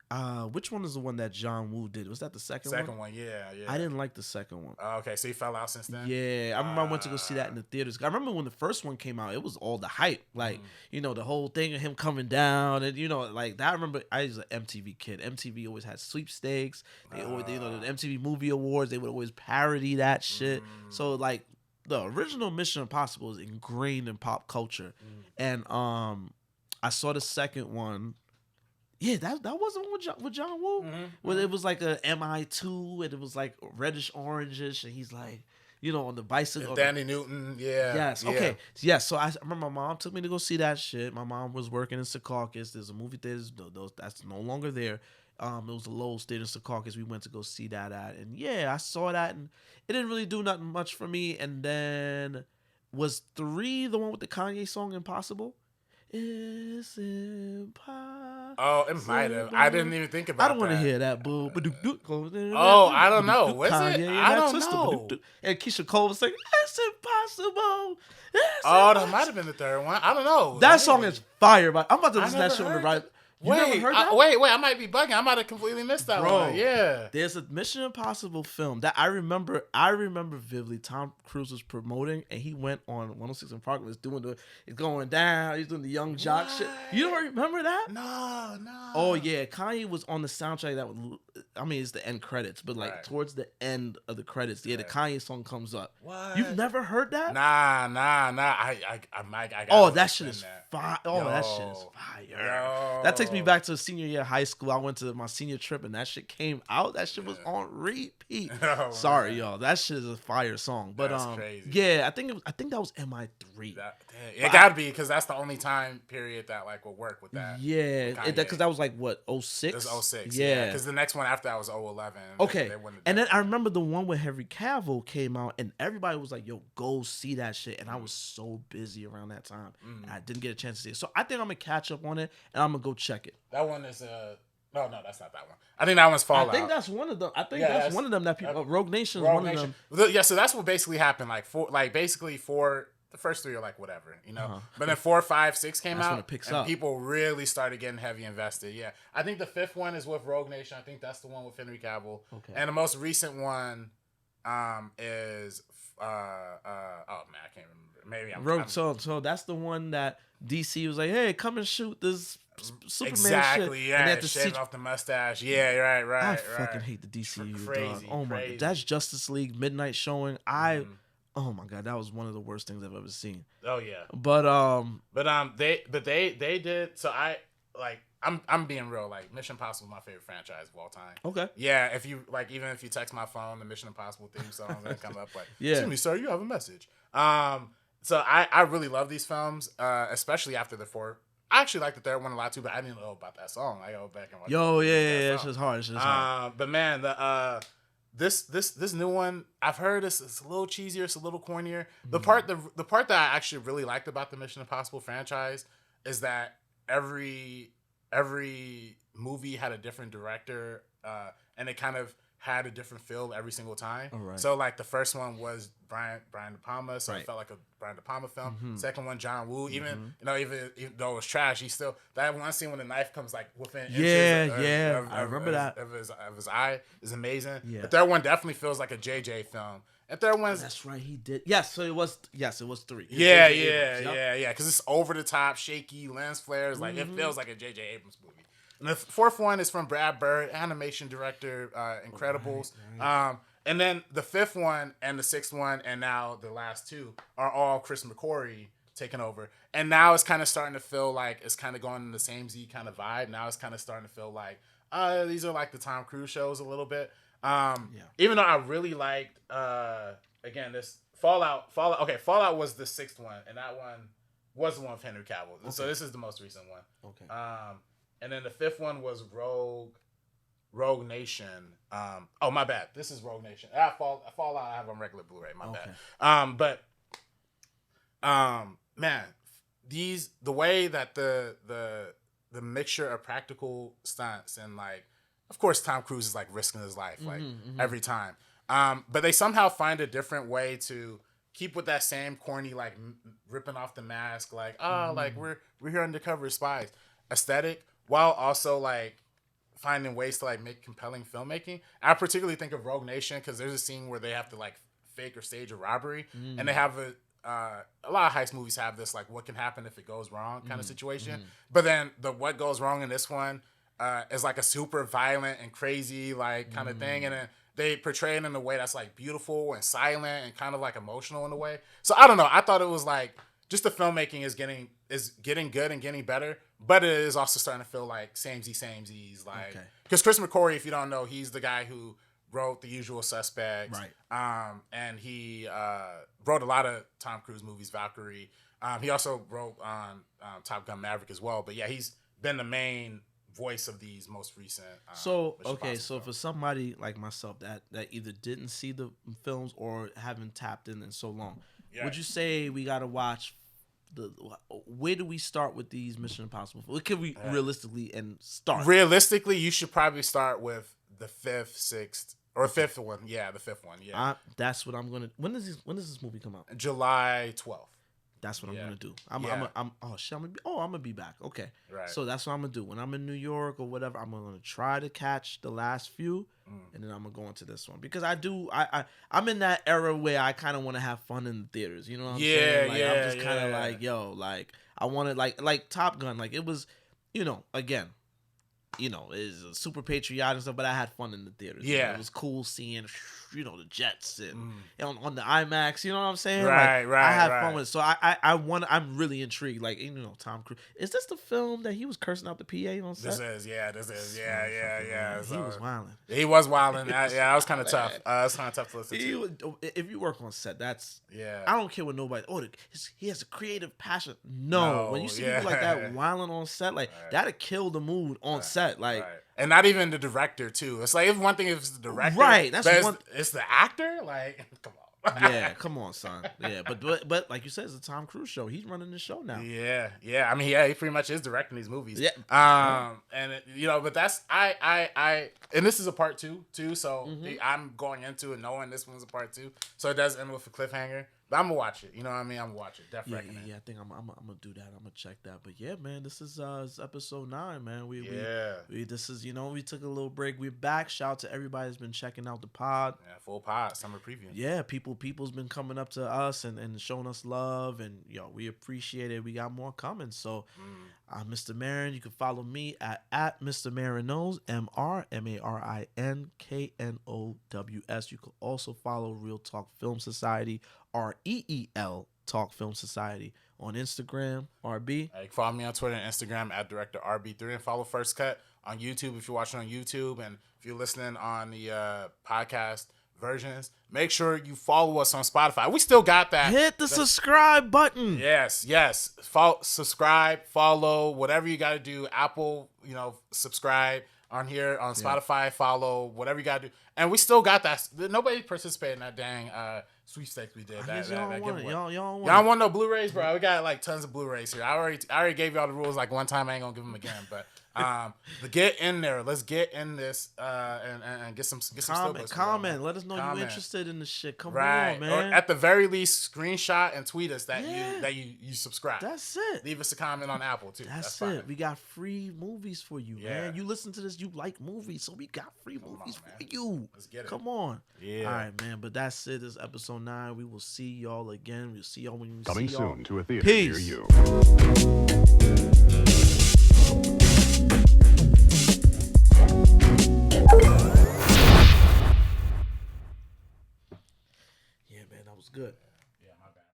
Which one is the one that John Woo did? Was that the second one? Second one, yeah. I didn't like the second one. Okay, so you fell out since then? Yeah, I remember I went to go see that in the theaters. I remember when the first one came out, it was all the hype. Like, the whole thing of him coming down and, like that. I remember I was an MTV kid. MTV always had sweepstakes. They always, the MTV Movie Awards, they would always parody that shit. So, like, the original Mission Impossible is ingrained in pop culture. And I saw the second one. Yeah, that wasn't with John Woo. Where it was like a MI2 and it was like reddish orangish and he's like, on the bicycle. Danny Newton, yeah. Yes, okay. Yes, so I remember my mom took me to go see that shit. My mom was working in Secaucus. There's a movie theater that's no longer there. It was the Lowe's Theater in Secaucus. We went to go see that at. And yeah, I saw that and it didn't really do nothing much for me. And then was 3 the one with the Kanye song Impossible? It's impossible. Oh, it might have. I didn't even think about that. I don't want to hear that. Boo. Oh, I don't know. Was it? I don't know. And Keisha Cole was saying, it's impossible. That might have been the third one. I don't know. That song is fire. But I'm about to listen to that shit on the right. You never heard that? Wait, I might be bugging. I might have completely missed that one. Yeah. There's a Mission Impossible film that I remember vividly. Tom Cruise was promoting and he went on 106 in Park and was doing it's going down. He's doing the young jock shit. You don't remember that? No. Oh yeah, Kanye was on the soundtrack I mean, it's the end credits, but like Right. towards the end of the credits, the Kanye song comes up. What? You've never heard that? Nah. I gotta Oh, that shit listen is that. fire. Oh, that shit is Yo. fire. That takes me back to senior year of high school. I went to my senior trip and that shit came out. That shit was on repeat. Oh, Sorry, man. y'all. That shit is a fire song. But That's crazy. yeah, I think that was MI3. It gotta be because that's the only time period that like will work with that. Yeah, Kanye. because that was like what, 06? It was 06. Yeah. Because the next one after that was 011. Okay, They wouldn't have and done then I remember the one where Henry Cavill came out, and everybody was like, "Yo, go see that shit." And I was so busy around that time, and I didn't get a chance to see it. So I think I'm gonna catch up on it, and I'm gonna go check it. that one is no, that's not that one. I think that one's Fallout. I think that's one of them. I think Yeah, that's that's- one of them that people. Rogue Nation is Rogue one Nation. of them. Yeah, so that's what basically happened. Basically for the first three are like whatever, you know. Uh-huh. But then 4, 5, 6 came That's out, when it picks and up. people really started getting heavy invested. Yeah, I think the fifth one is with Rogue Nation. I think that's the one with Henry Cavill. Okay. And the most recent one is oh man, I can't remember. Maybe I'm So that's the one that DC was like, "Hey, come and shoot this Superman exactly. shit." Yeah, and they had to shaving see- off the mustache. Yeah, right. I fucking hate the DCU. Crazy, dog. Oh my crazy. god, that's Justice League Midnight Showing. Oh my god, that was one of the worst things I've ever seen. Oh yeah. But they did. So I'm being real. Like Mission Impossible is my favorite franchise of all time. Okay. Yeah, if you like, even if you text my phone, the Mission Impossible theme song gonna come up like, Yeah. "Excuse me, sir, you have a message." So I really love these films, especially after the fourth. I actually like the third one a lot too, but I didn't know about that song. I go back and watch. Yo, that yeah, it's song. just hard. It's just hard. But man, the this new one, I've heard it's a little cheesier, it's a little cornier. The part that I actually really liked about the Mission Impossible franchise is that every movie had a different director, and it kind of had a different feel every single time. right. So like the first one was Brian De Palma, so Right. it felt like a Brian De Palma film. Second one, John Woo. Even even though it was trash, he still, that one scene when the knife comes like within inches I remember that. of his eye is amazing. Yeah. The third one definitely feels like a JJ film. And third one's That's right, he did. Yes, so it was 3. It was yeah, J.J. Abrams, yep. yeah, because it's over the top, shaky, lens flares. Like it feels like a J.J. Abrams movie. And the fourth one is from Brad Bird, animation director, Incredibles. Right. And then the fifth one and the sixth one and now the last two are all Chris McQuarrie taking over. And now it's kind of starting to feel like it's kind of going in the same Z kind of vibe. Now it's kind of starting to feel like these are like the Tom Cruise shows a little bit. Even though I really liked again this Fallout. Okay, Fallout was the sixth one, and that one was the one with Henry Cavill. Okay. So this is the most recent one. Okay. And then the fifth one was Rogue Nation. Oh my bad. This is Rogue Nation. Fallout I have on regular Blu-ray. My bad. Man, the way that the mixture of practical stunts and like, of course, Tom Cruise is like risking his life like every time. But they somehow find a different way to keep with that same corny like ripping off the mask, like like we're here undercover spies aesthetic, while also like finding ways to like make compelling filmmaking. I particularly think of Rogue Nation because there's a scene where they have to like fake or stage a robbery, and they have a lot of heist movies have this like what can happen if it goes wrong kind of situation. But then the what goes wrong in this one is like a super violent and crazy like kind of thing, and then they portray it in a way that's like beautiful and silent and kind of like emotional in a way. So I don't know. I thought it was like just the filmmaking is getting good and getting better, but it is also starting to feel like samesies. Like because Chris McQuarrie, if you don't know, he's the guy who wrote The Usual Suspects, Right. And he wrote a lot of Tom Cruise movies, Valkyrie. He also wrote on Top Gun Maverick as well. But yeah, he's been the main voice of these most recent. So Mission Impossible so films. for somebody like myself that either didn't see the films or haven't tapped in so long, would you say we gotta watch where do we start with these Mission Impossible? What can we realistically start? Realistically, you should probably start with the fifth, sixth, or fifth one. Yeah, the fifth one. Yeah, That's what I'm gonna. When does this movie come out? July 12th. That's what I'm gonna do. I'm gonna be back. Okay. Right. So that's what I'm gonna do. When I'm in New York or whatever, I'm gonna try to catch the last few, and then I'm gonna go into this one because I'm in that era where I kind of want to have fun in the theaters. You know what I'm saying? Like, I'm just kind of like, yo, like I wanted like Top Gun. Like it was, again, is super patriotic and stuff, but I had fun in the theaters. Yeah. It was cool seeing, the jets and on the IMAX. You know what I'm saying? Right, like, right, I had right. fun with it. So I'm really intrigued. Like, Tom Cruise. Is this the film that he was cursing out the PA on set? This is. Yeah. He was wilding. He was wilding. That was kind of tough. It was kind of tough to listen to. If you work on set, that's Yeah. I don't care what nobody. He has a creative passion. No, when you see people like that wilding on set, like that'll kill the mood on set. Like, and not even the director too. It's like if one thing if it's the director, right? That's but one. It's the actor. Like, come on. Yeah, come on, son. Yeah, but like you said, it's a Tom Cruise show. He's running the show now. Yeah. I mean, he pretty much is directing these movies. Yeah. And but that's I and this is a part 2 too. So I'm going into it knowing this one's a part 2. So it does end with a cliffhanger. But I'm gonna watch it. You know what I mean? I'm gonna watch it. Definitely. Yeah. I think I'm gonna do that. I'm gonna check that. But yeah, man, this is episode 9, man. We this is we took a little break. We're back. Shout out to everybody that's been checking out the pod. Yeah, full pod summer preview. Yeah, people's been coming up to us and showing us love, and we appreciate it. We got more coming. So I'm Mr. Marin. You can follow me at MrMarinKnows, MrMarinKnows. You can also follow Real Talk Film Society, REEL Talk Film Society on Instagram. RB. You can follow me on Twitter and Instagram at Director RB3, and follow First Cut on YouTube if you're watching on YouTube, and if you're listening on the podcast versions, make sure you follow us on Spotify. We still got that. Hit the subscribe button. Yes. Subscribe, follow, whatever you got to do. Apple, subscribe on here, on Spotify, follow, whatever you got to do. And we still got that. Nobody participated in that dang sweepstakes we did. Y'all don't want no Blu-rays, bro. We got like tons of Blu-rays here. I already gave y'all the rules like one time. I ain't gonna give them again, but get in there. Let's get in this and get some comment. Let us know you're interested in the shit. Come right. on, man. Or at the very least, screenshot and tweet us that you subscribe. That's it. Leave us a comment on Apple too. That's fine. it. We got free movies for you, man. You listen to this, you like movies, so we got free movies for you. Let's get it. Come on. Yeah. All right, man. But that's it. This is episode 9. We will see y'all again. We'll see y'all when we Coming see y'all. soon to a theater Peace. near you. Yeah, man. That was good.